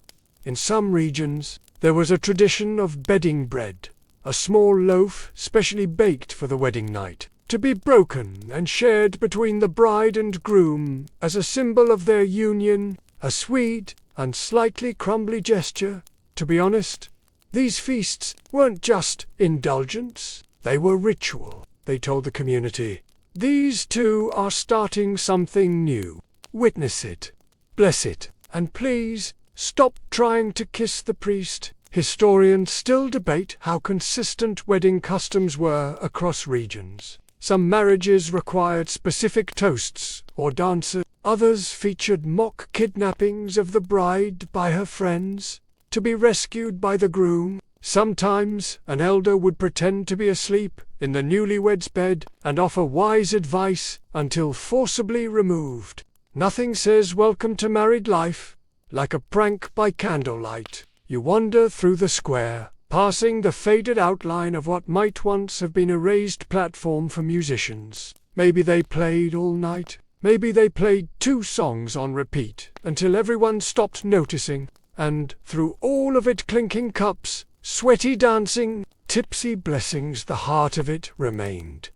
In some regions, there was a tradition of bedding bread, a small loaf specially baked for the wedding night, to be broken and shared between the bride and groom as a symbol of their union, a sweet and slightly crumbly gesture. To be honest, these feasts weren't just indulgence, they were ritual, they told the community. These two are starting something new. Witness it, bless it, and please stop trying to kiss the priest. Historians still debate how consistent wedding customs were across regions. Some marriages required specific toasts or dances, others featured mock kidnappings of the bride by her friends, to be rescued by the groom. Sometimes an elder would pretend to be asleep in the newlywed's bed and offer wise advice until forcibly removed. Nothing says welcome to married life like a prank by candlelight. You wander through the square, passing the faded outline of what might once have been a raised platform for musicians. Maybe they played all night. Maybe they played 2 songs on repeat until everyone stopped noticing, and through all of it clinking cups, sweaty dancing, tipsy blessings, the heart of it remained.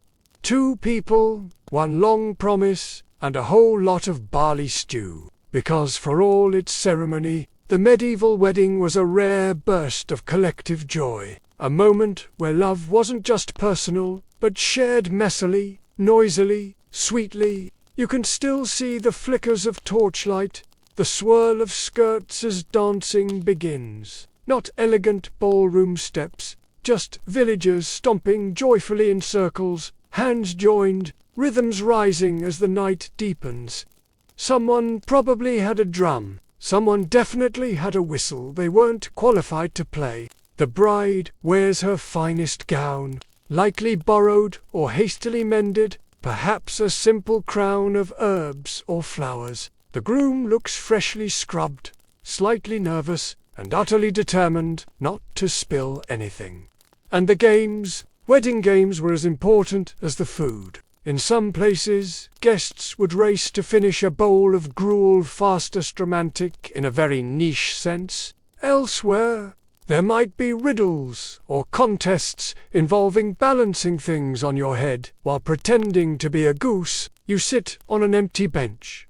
2 people, 1 long promise, and a whole lot of barley stew. Because for all its ceremony, the medieval wedding was a rare burst of collective joy, a moment where love wasn't just personal, but shared messily, noisily, sweetly. You can still see the flickers of torchlight, the swirl of skirts as dancing begins. Not elegant ballroom steps, just villagers stomping joyfully in circles, hands joined, rhythms rising as the night deepens. Someone probably had a drum. Someone definitely had a whistle they weren't qualified to play. The bride wears her finest gown, likely borrowed or hastily mended, perhaps a simple crown of herbs or flowers. The groom looks freshly scrubbed, slightly nervous, and utterly determined not to spill anything. And the games, wedding games, were as important as the food. In some places, guests would race to finish a bowl of gruel fastest romantic in a very niche sense. Elsewhere, there might be riddles or contests involving balancing things on your head while pretending to be a goose. You sit on an empty bench.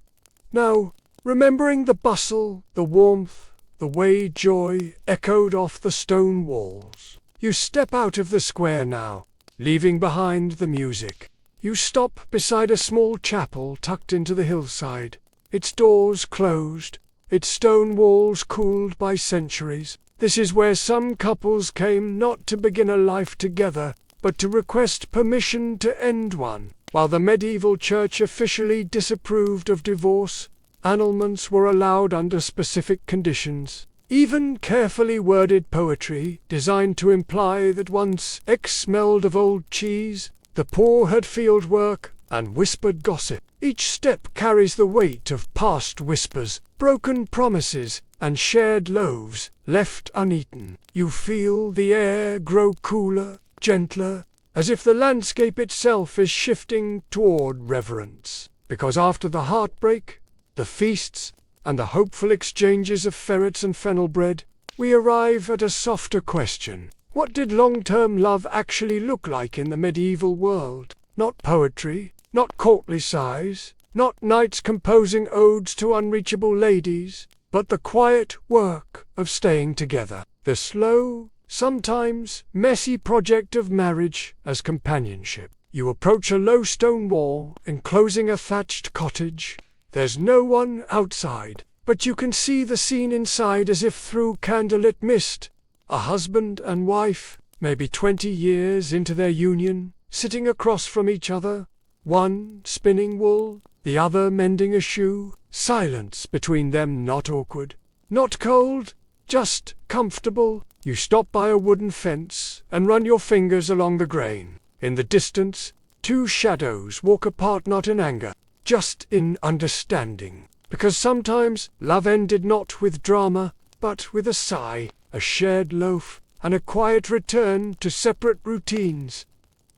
Now, remembering the bustle, the warmth, the way joy echoed off the stone walls. You step out of the square now, leaving behind the music. You stop beside a small chapel tucked into the hillside, its doors closed, its stone walls cooled by centuries. This is where some couples came not to begin a life together, but to request permission to end one. While the medieval church officially disapproved of divorce, annulments were allowed under specific conditions. Even carefully worded poetry designed to imply that once X smelled of old cheese, the poor had field work, and whispered gossip. Each step carries the weight of past whispers, broken promises, and shared loaves left uneaten. You feel the air grow cooler, gentler, as if the landscape itself is shifting toward reverence. Because after the heartbreak, the feasts, and the hopeful exchanges of ferrets and fennel bread, we arrive at a softer question. What did long-term love actually look like in the medieval world? Not poetry, not courtly sighs, not knights composing odes to unreachable ladies, but the quiet work of staying together. The slow, sometimes messy project of marriage as companionship. You approach a low stone wall enclosing a thatched cottage. There's no one outside, but you can see the scene inside as if through candlelit mist. A husband and wife, maybe 20 years into their union, sitting across from each other, one spinning wool, the other mending a shoe. Silence between them, not awkward, not cold, just comfortable. You stop by a wooden fence and run your fingers along the grain. In the distance, two shadows walk apart, not in anger, just in understanding. Because sometimes love ended not with drama, but with a sigh, a shared loaf, and a quiet return to separate routines.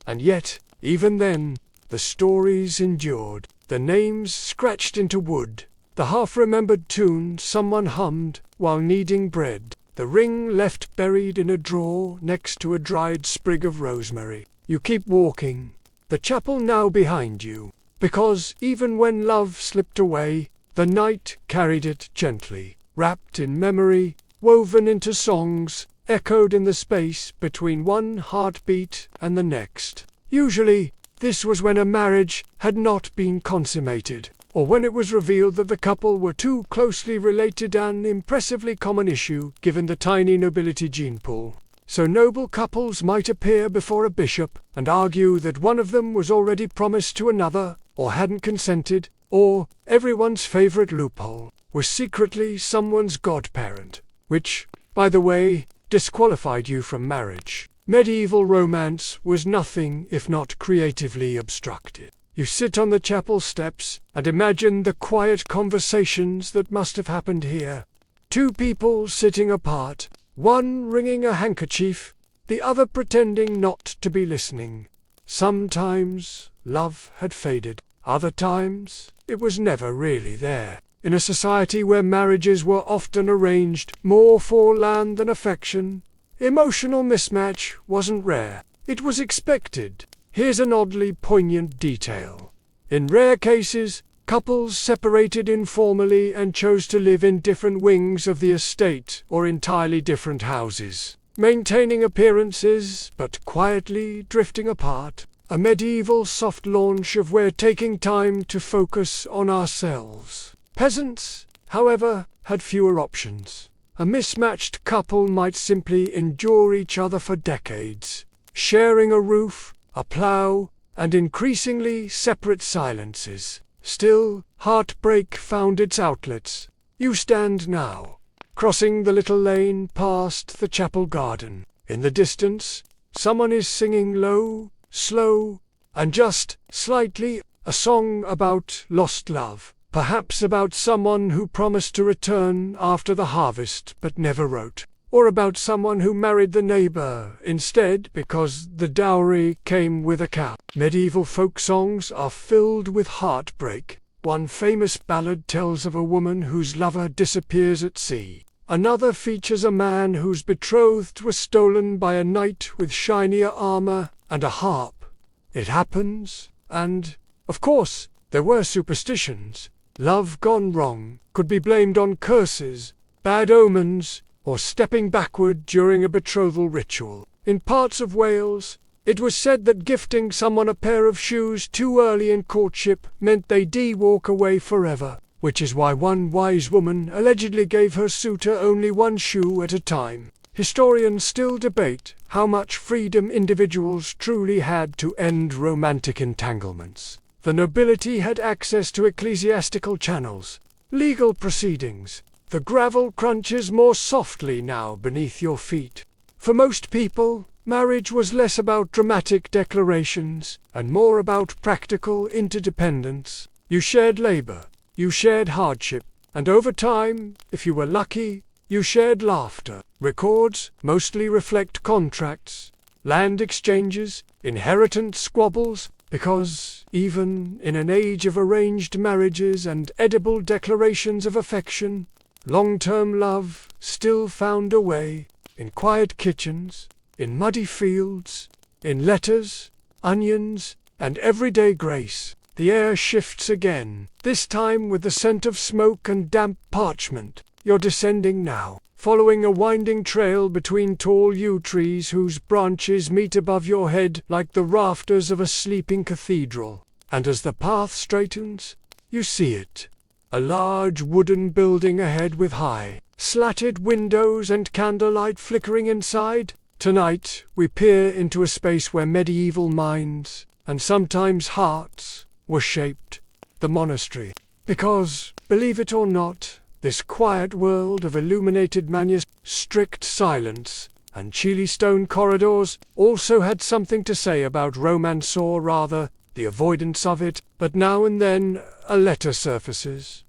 And yet, even then, the stories endured, the names scratched into wood, the half-remembered tune someone hummed while kneading bread, the ring left buried in a drawer next to a dried sprig of rosemary. You keep walking, the chapel now behind you, because even when love slipped away, the night carried it gently, wrapped in memory, woven into songs, echoed in the space between one heartbeat and the next. Usually, this was when a marriage had not been consummated, or when it was revealed that the couple were too closely related, an impressively common issue given the tiny nobility gene pool. So noble couples might appear before a bishop and argue that one of them was already promised to another, or hadn't consented, or, everyone's favorite loophole, was secretly someone's godparent, which, by the way, disqualified you from marriage. Medieval romance was nothing if not creatively obstructed. You sit on the chapel steps and imagine the quiet conversations that must have happened here. Two people sitting apart, one wringing a handkerchief, the other pretending not to be listening. Sometimes love had faded, other times it was never really there. In a society where marriages were often arranged more for land than affection, emotional mismatch wasn't rare. It was expected. Here's an oddly poignant detail. In rare cases, couples separated informally and chose to live in different wings of the estate or entirely different houses, maintaining appearances but quietly drifting apart. A medieval soft launch of we're taking time to focus on ourselves. Peasants, however, had fewer options. A mismatched couple might simply endure each other for decades, sharing a roof, a plough, and increasingly separate silences. Still, heartbreak found its outlets. You stand now, crossing the little lane past the chapel garden. In the distance, someone is singing low, slow, and just slightly, a song about lost love. Perhaps about someone who promised to return after the harvest but never wrote. Or about someone who married the neighbor instead because the dowry came with a cow. Medieval folk songs are filled with heartbreak. One famous ballad tells of a woman whose lover disappears at sea. Another features a man whose betrothed was stolen by a knight with shinier armor and a harp. It happens, and, of course, there were superstitions. Love gone wrong could be blamed on curses, bad omens, or stepping backward during a betrothal ritual. In parts of Wales, it was said that gifting someone a pair of shoes too early in courtship meant they'd walk away forever, which is why one wise woman allegedly gave her suitor only one shoe at a time. Historians still debate how much freedom individuals truly had to end romantic entanglements. The nobility had access to ecclesiastical channels, legal proceedings. The gravel crunches more softly now beneath your feet. For most people, Marriage was less about dramatic declarations and more about practical interdependence. You shared labor, you shared hardship, and over time, if you were lucky, you shared laughter. Records mostly reflect contracts, land exchanges, inheritance squabbles, because even in an age of arranged marriages and edible declarations of affection, long-term love still found a way, in quiet kitchens, in muddy fields, in letters, onions, and everyday grace. The air shifts again, this time with the scent of smoke and damp parchment. You're descending now, following a winding trail between tall yew trees whose branches meet above your head like the rafters of a sleeping cathedral. And as the path straightens, you see it. A large wooden building ahead with high, slatted windows and candlelight flickering inside. Tonight, we peer into a space where medieval minds, and sometimes hearts, were shaped. The monastery. Because, believe it or not, this quiet world of illuminated manuscripts, strict silence, and chilly stone corridors also had something to say about romance, or rather, the avoidance of it. But now and then a letter surfaces.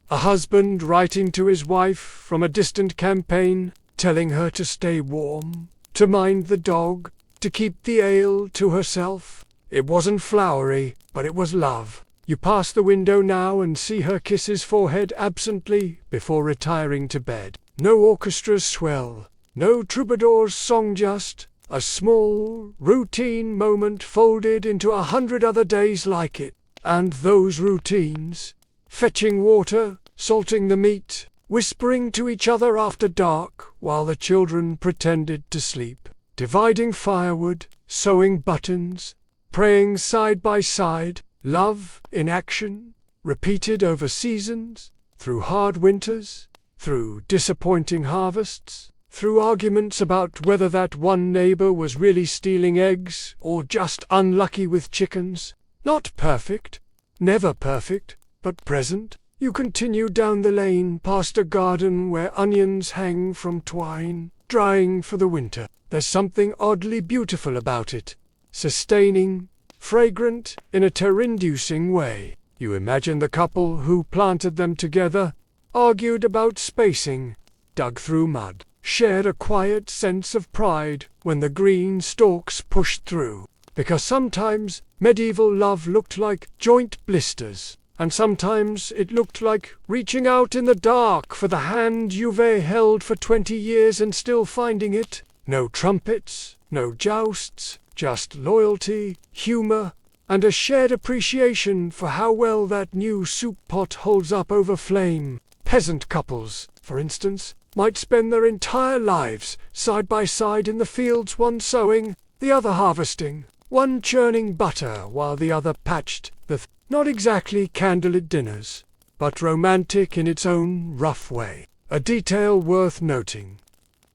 A husband writing to his wife from a distant campaign, telling her to stay warm, to mind the dog, to keep the ale to herself. It wasn't flowery, but it was love. You pass the window now and see her kiss his forehead absently before retiring to bed. No orchestra's swell, no troubadour's song, just a small, routine moment folded into 100 other days like it. And those routines, fetching water, salting the meat, whispering to each other after dark while the children pretended to sleep, dividing firewood, sewing buttons, praying side by side, love in action, repeated over seasons, through hard winters, through disappointing harvests, through arguments about whether that one neighbor was really stealing eggs or just unlucky with chickens. Not perfect, never perfect, but present. You continue down the lane past a garden where onions hang from twine, drying for the winter. There's something oddly beautiful about it, sustaining, fragrant in a terror-inducing way. You imagine the couple who planted them together, argued about spacing, dug through mud, shared a quiet sense of pride when the green stalks pushed through. Because sometimes medieval love looked like joint blisters, and sometimes it looked like reaching out in the dark for the hand you've held for 20 years and still finding it. No trumpets, no jousts, just loyalty, humor, and a shared appreciation for how well that new soup pot holds up over flame. Peasant couples, for instance, might spend their entire lives side by side in the fields, one sowing, the other harvesting, one churning butter while the other patched the not exactly candlelit dinners, but romantic in its own rough way. A detail worth noting.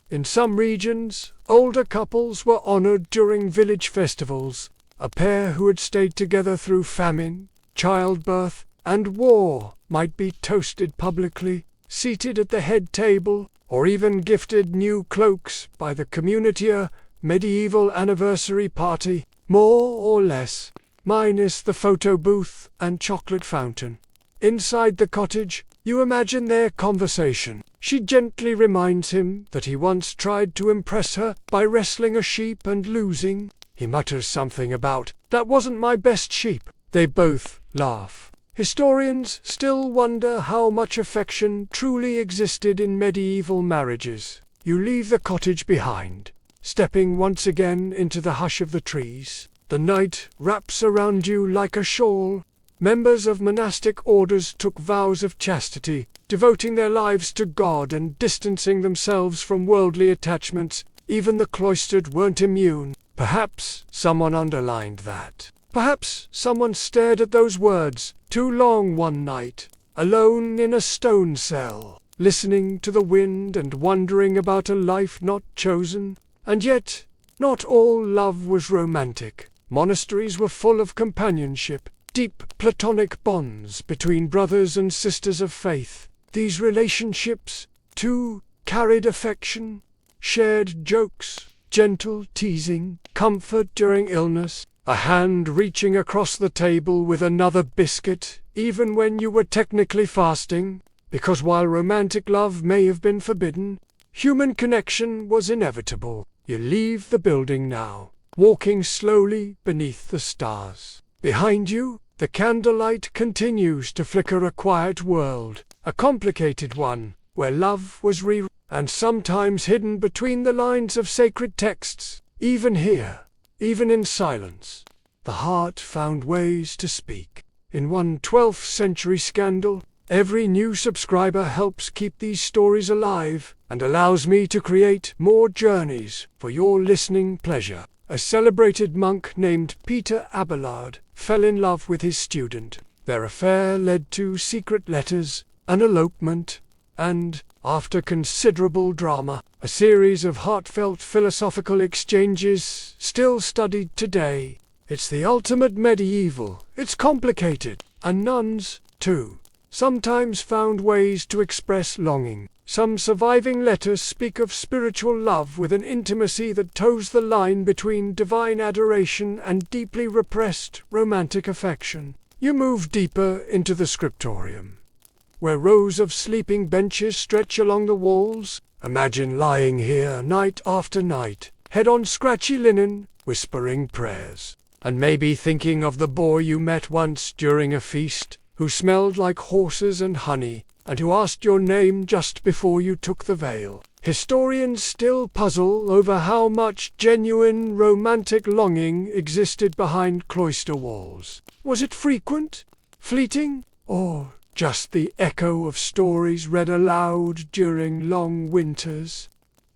In some regions, older couples were honored during village festivals. A pair who had stayed together through famine, childbirth, and war might be toasted publicly, seated at the head table, or even gifted new cloaks by the community. A medieval anniversary party, more or less, minus the photo booth and chocolate fountain. Inside the cottage, you imagine their conversation. She gently reminds him that he once tried to impress her by wrestling a sheep and losing. He mutters something about, "That wasn't my best sheep." They both laugh. Historians still wonder how much affection truly existed in medieval marriages. You leave the cottage behind, stepping once again into the hush of the trees. The night wraps around you like a shawl. Members of monastic orders took vows of chastity, devoting their lives to God and distancing themselves from worldly attachments. Even the cloistered weren't immune. Perhaps someone underlined that. Perhaps someone stared at those words too long one night, alone in a stone cell, listening to the wind and wondering about a life not chosen. And yet, not all love was romantic. Monasteries were full of companionship, deep platonic bonds between brothers and sisters of faith. These relationships, too, carried affection, shared jokes, gentle teasing, comfort during illness, a hand reaching across the table with another biscuit, even when you were technically fasting, because while romantic love may have been forbidden, human connection was inevitable. You leave the building now, walking slowly beneath the stars. Behind you, the candlelight continues to flicker, a quiet world, a complicated one, where love was and sometimes hidden between the lines of sacred texts. Even here, even in silence, the heart found ways to speak. In one 12th century scandal, every new subscriber helps keep these stories alive and allows me to create more journeys for your listening pleasure. A celebrated monk named Peter Abelard fell in love with his student. Their affair led to secret letters, an elopement, and, after considerable drama, a series of heartfelt philosophical exchanges still studied today. It's the ultimate medieval. It's complicated. And nuns, too, sometimes found ways to express longing. Some surviving letters speak of spiritual love with an intimacy that toes the line between divine adoration and deeply repressed romantic affection. You move deeper into the scriptorium, where rows of sleeping benches stretch along the walls. Imagine lying here night after night, head on scratchy linen, whispering prayers, and maybe thinking of the boy you met once during a feast, who smelled like horses and honey, and who asked your name just before you took the veil. Historians still puzzle over how much genuine romantic longing existed behind cloister walls. Was it frequent, fleeting, or just the echo of stories read aloud during long winters?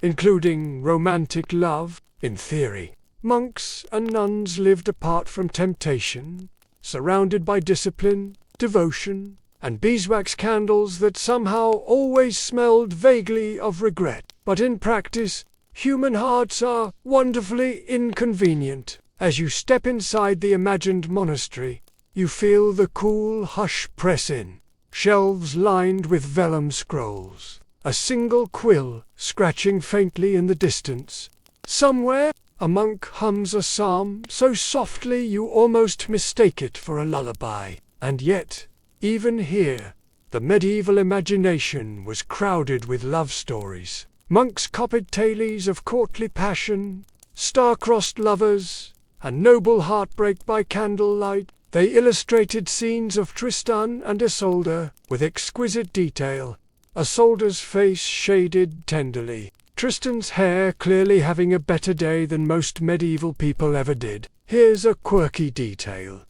Including romantic love, in theory, monks and nuns lived apart from temptation, surrounded by discipline, devotion, and beeswax candles that somehow always smelled vaguely of regret. But in practice, human hearts are wonderfully inconvenient. As you step inside the imagined monastery, you feel the cool hush press in. Shelves lined with vellum scrolls, a single quill scratching faintly in the distance. Somewhere, a monk hums a psalm so softly you almost mistake it for a lullaby. And yet, even here, the medieval imagination was crowded with love stories. Monks copied tales of courtly passion, star-crossed lovers, and noble heartbreak by candlelight. They illustrated scenes of Tristan and Isolde with exquisite detail, Isolde's face shaded tenderly, Tristan's hair clearly having a better day than most medieval people ever did. Here's a quirky detail.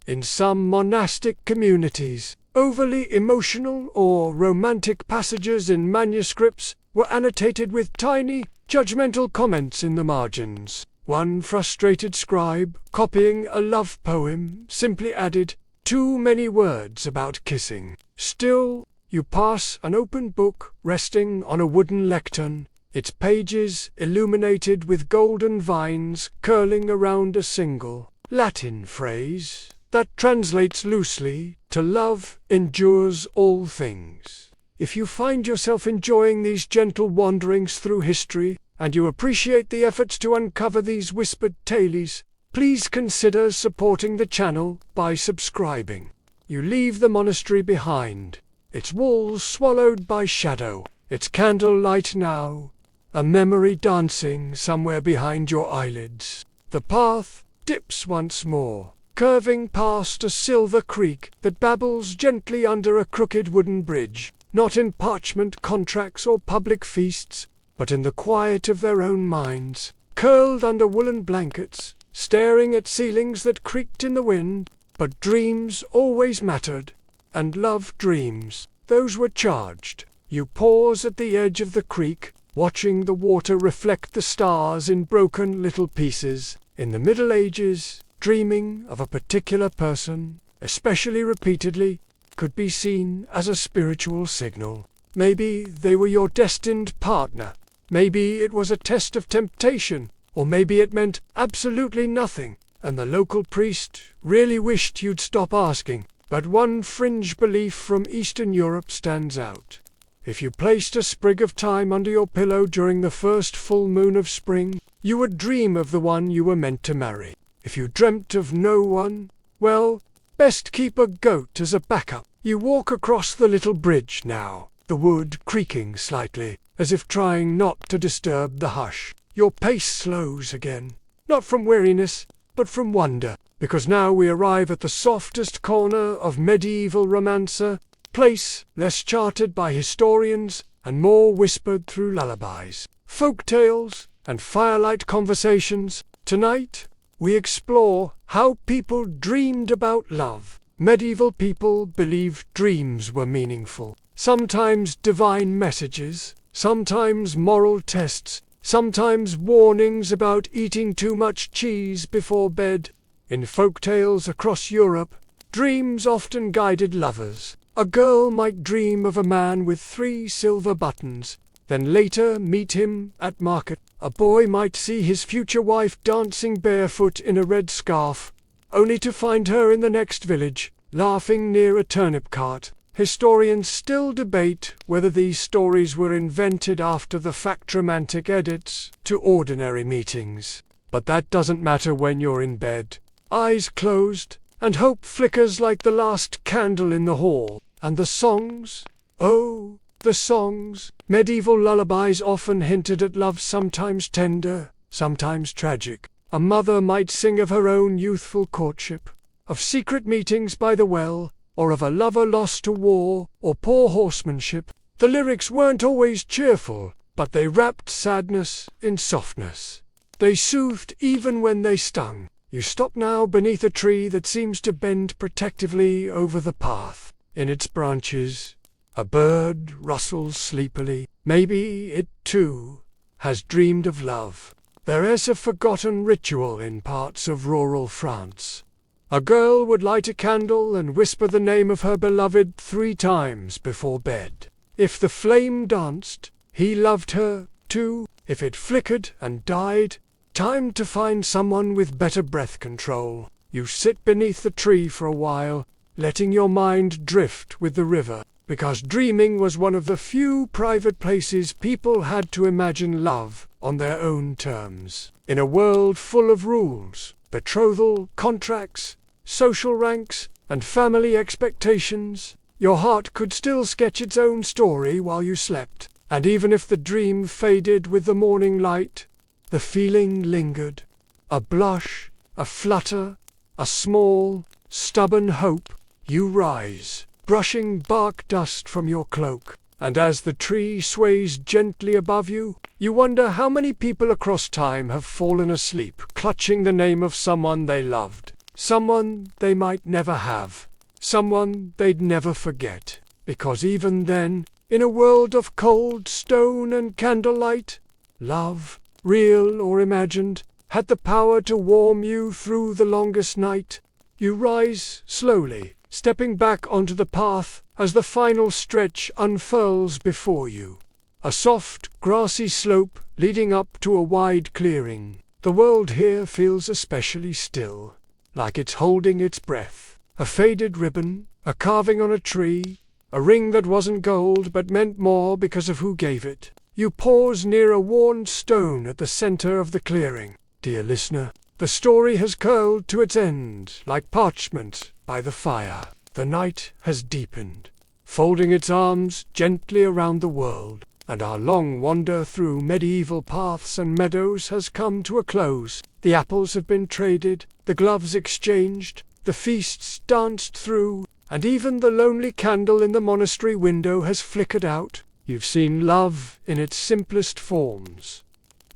In some monastic communities, overly emotional or romantic passages in manuscripts were annotated with tiny, judgmental comments in the margins. One frustrated scribe, copying a love poem, simply added, "Too many words about kissing." Still, you pass an open book resting on a wooden lectern, its pages illuminated with golden vines curling around a single Latin phrase that translates loosely to "love endures all things." If you find yourself enjoying these gentle wanderings through history, and you appreciate the efforts to uncover these whispered tales, please consider supporting the channel by subscribing. You leave the monastery behind, its walls swallowed by shadow, its candlelight now a memory dancing somewhere behind your eyelids. The path dips once more, curving past a silver creek that babbles gently under a crooked wooden bridge, not in parchment contracts or public feasts, but in the quiet of their own minds, curled under woolen blankets, staring at ceilings that creaked in the wind. But dreams always mattered, and love dreams, those were charged. You pause at the edge of the creek, watching the water reflect the stars in broken little pieces. In the Middle Ages, dreaming of a particular person, especially repeatedly, could be seen as a spiritual signal. Maybe they were your destined partner. Maybe it was a test of temptation, or maybe it meant absolutely nothing, and the local priest really wished you'd stop asking. But one fringe belief from Eastern Europe stands out. If you placed a sprig of thyme under your pillow during the first full moon of spring, you would dream of the one you were meant to marry. If you dreamt of no one, well, best keep a goat as a backup. You walk across the little bridge now, the wood creaking slightly, as if trying not to disturb the hush. Your pace slows again, not from weariness, but from wonder, because now we arrive at the softest corner of medieval romancer, place less charted by historians and more whispered through lullabies, folk tales, and firelight conversations. Tonight, we explore how people dreamed about love. Medieval people believed dreams were meaningful, sometimes divine messages, sometimes moral tests, sometimes warnings about eating too much cheese before bed. In folk tales across Europe, dreams often guided lovers. A girl might dream of a man with 3 silver buttons, then later meet him at market. A boy might see his future wife dancing barefoot in a red scarf, only to find her in the next village, laughing near a turnip cart. Historians still debate whether these stories were invented after the fact romantic edits to ordinary meetings. But that doesn't matter when you're in bed, eyes closed, and hope flickers like the last candle in the hall. And the songs? Oh, the songs! Medieval lullabies often hinted at love, sometimes tender, sometimes tragic. A mother might sing of her own youthful courtship, of secret meetings by the well, or of a lover lost to war or poor horsemanship. The lyrics weren't always cheerful, but they wrapped sadness in softness. They soothed even when they stung. You stop now beneath a tree that seems to bend protectively over the path. In its branches, a bird rustles sleepily. Maybe it, too, has dreamed of love. There is a forgotten ritual in parts of rural France. A girl would light a candle and whisper the name of her beloved 3 times before bed. If the flame danced, he loved her, too. If it flickered and died, time to find someone with better breath control. You sit beneath the tree for a while, letting your mind drift with the river, because dreaming was one of the few private places people had to imagine love on their own terms. In a world full of rules, betrothal, contracts, social ranks, and family expectations, your heart could still sketch its own story while you slept. And even if the dream faded with the morning light, the feeling lingered. A blush, a flutter, a small, stubborn hope. You rise, brushing bark dust from your cloak, and as the tree sways gently above you, you wonder how many people across time have fallen asleep, clutching the name of someone they loved, someone they might never have, someone they'd never forget. Because even then, in a world of cold stone and candlelight, love, real or imagined, had the power to warm you through the longest night. You rise slowly, stepping back onto the path as the final stretch unfurls before you. A soft, grassy slope leading up to a wide clearing. The world here feels especially still, like it's holding its breath. A faded ribbon, a carving on a tree, a ring that wasn't gold but meant more because of who gave it. You pause near a worn stone at the center of the clearing. Dear listener, the story has curled to its end like parchment by the fire. The night has deepened, folding its arms gently around the world, and our long wander through medieval paths and meadows has come to a close. The apples have been traded, the gloves exchanged, the feasts danced through, and even the lonely candle in the monastery window has flickered out. You've seen love in its simplest forms,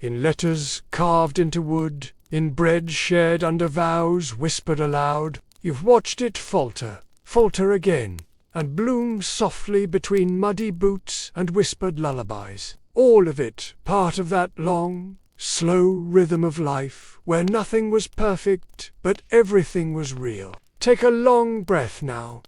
in letters carved into wood, in bread shared under vows whispered aloud. You've watched it falter, falter again, and bloom softly between muddy boots and whispered lullabies. All of it part of that long, slow rhythm of life where nothing was perfect but everything was real. Take a long breath now.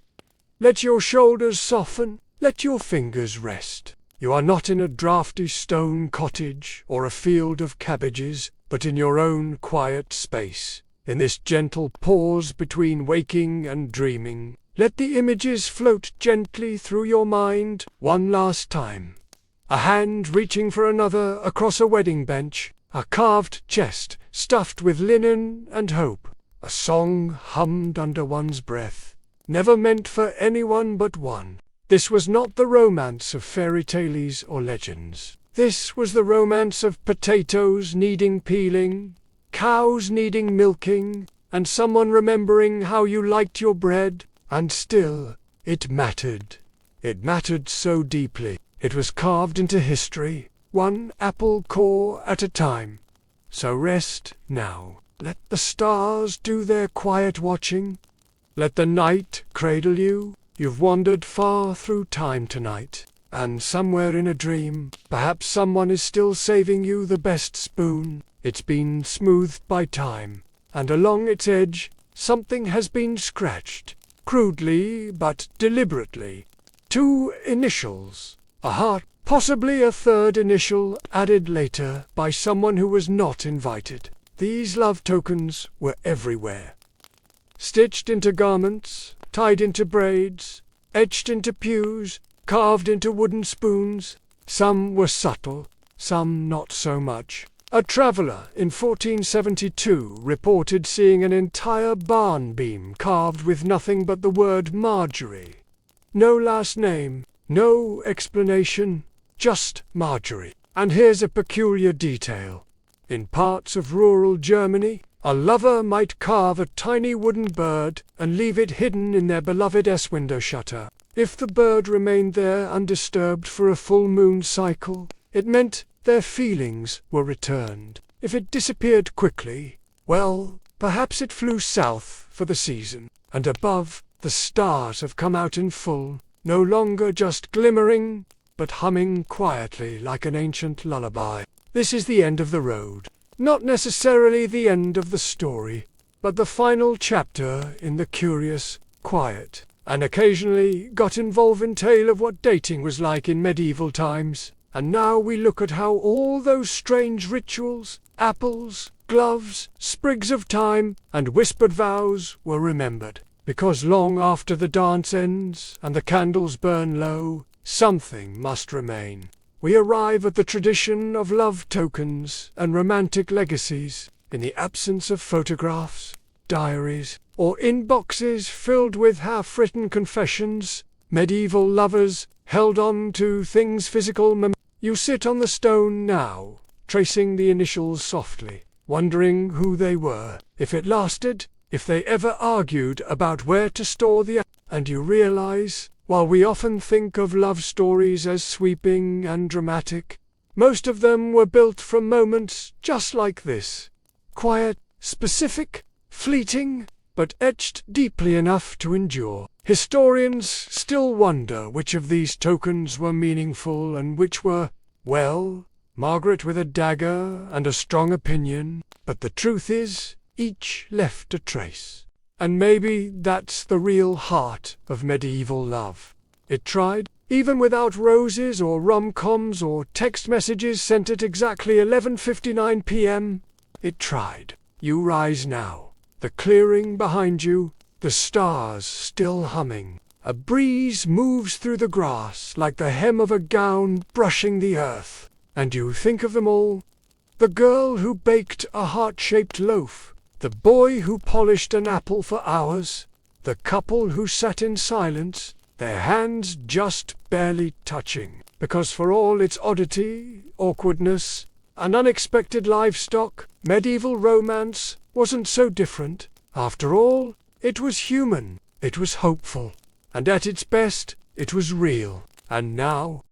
Let your shoulders soften, let your fingers rest. You are not in a drafty stone cottage or a field of cabbages, but in your own quiet space. In this gentle pause between waking and dreaming, let the images float gently through your mind one last time. A hand reaching for another across a wedding bench, a carved chest stuffed with linen and hope, a song hummed under one's breath, never meant for anyone but one. This was not the romance of fairy tales or legends. This was the romance of potatoes needing peeling, cows needing milking, and someone remembering how you liked your bread. And still, it mattered. It mattered so deeply. It was carved into history, one apple core at a time. So rest now. Let the stars do their quiet watching. Let the night cradle you. You've wandered far through time tonight, and somewhere in a dream, perhaps someone is still saving you the best spoon. It's been smoothed by time, and along its edge, something has been scratched, crudely but deliberately. 2 initials, a heart, possibly a third initial added later by someone who was not invited. These love tokens were everywhere. Stitched into garments, tied into braids, etched into pews, carved into wooden spoons. Some were subtle, some not so much. A traveller in 1472 reported seeing an entire barn beam carved with nothing but the word Marjorie. No last name, no explanation, just Marjorie. And here's a peculiar detail. In parts of rural Germany, a lover might carve a tiny wooden bird and leave it hidden in their beloved's window shutter. If the bird remained there undisturbed for a full moon cycle, it meant their feelings were returned. If it disappeared quickly, well, perhaps it flew south for the season. And above, the stars have come out in full, no longer just glimmering, but humming quietly like an ancient lullaby. This is the end of the road. Not necessarily the end of the story, but the final chapter in the curious, quiet, and occasionally got involving tale of what dating was like in medieval times. And now we look at how all those strange rituals, apples, gloves, sprigs of thyme, and whispered vows were remembered. Because long after the dance ends and the candles burn low, something must remain. We arrive at the tradition of love tokens and romantic legacies in the absence of photographs, diaries, or inboxes filled with half-written confessions. Medieval lovers held on to things physical. You sit on the stone now, tracing the initials softly, wondering who they were, if it lasted, if they ever argued about where to store the... And you realize, while we often think of love stories as sweeping and dramatic, most of them were built from moments just like this. Quiet, specific, fleeting, but etched deeply enough to endure. Historians still wonder which of these tokens were meaningful and which were, well, Margaret with a dagger and a strong opinion, but the truth is, each left a trace. And maybe that's the real heart of medieval love. It tried, even without roses or rom-coms or text messages sent at exactly 11:59 p.m. It tried. You rise now. The clearing behind you, the stars still humming. A breeze moves through the grass like the hem of a gown brushing the earth. And you think of them all. The girl who baked a heart-shaped loaf. The boy who polished an apple for hours. The couple who sat in silence, their hands just barely touching. Because for all its oddity, awkwardness, and unexpected livestock, medieval romance wasn't so different. After all, it was human, it was hopeful, and at its best, it was real. And now,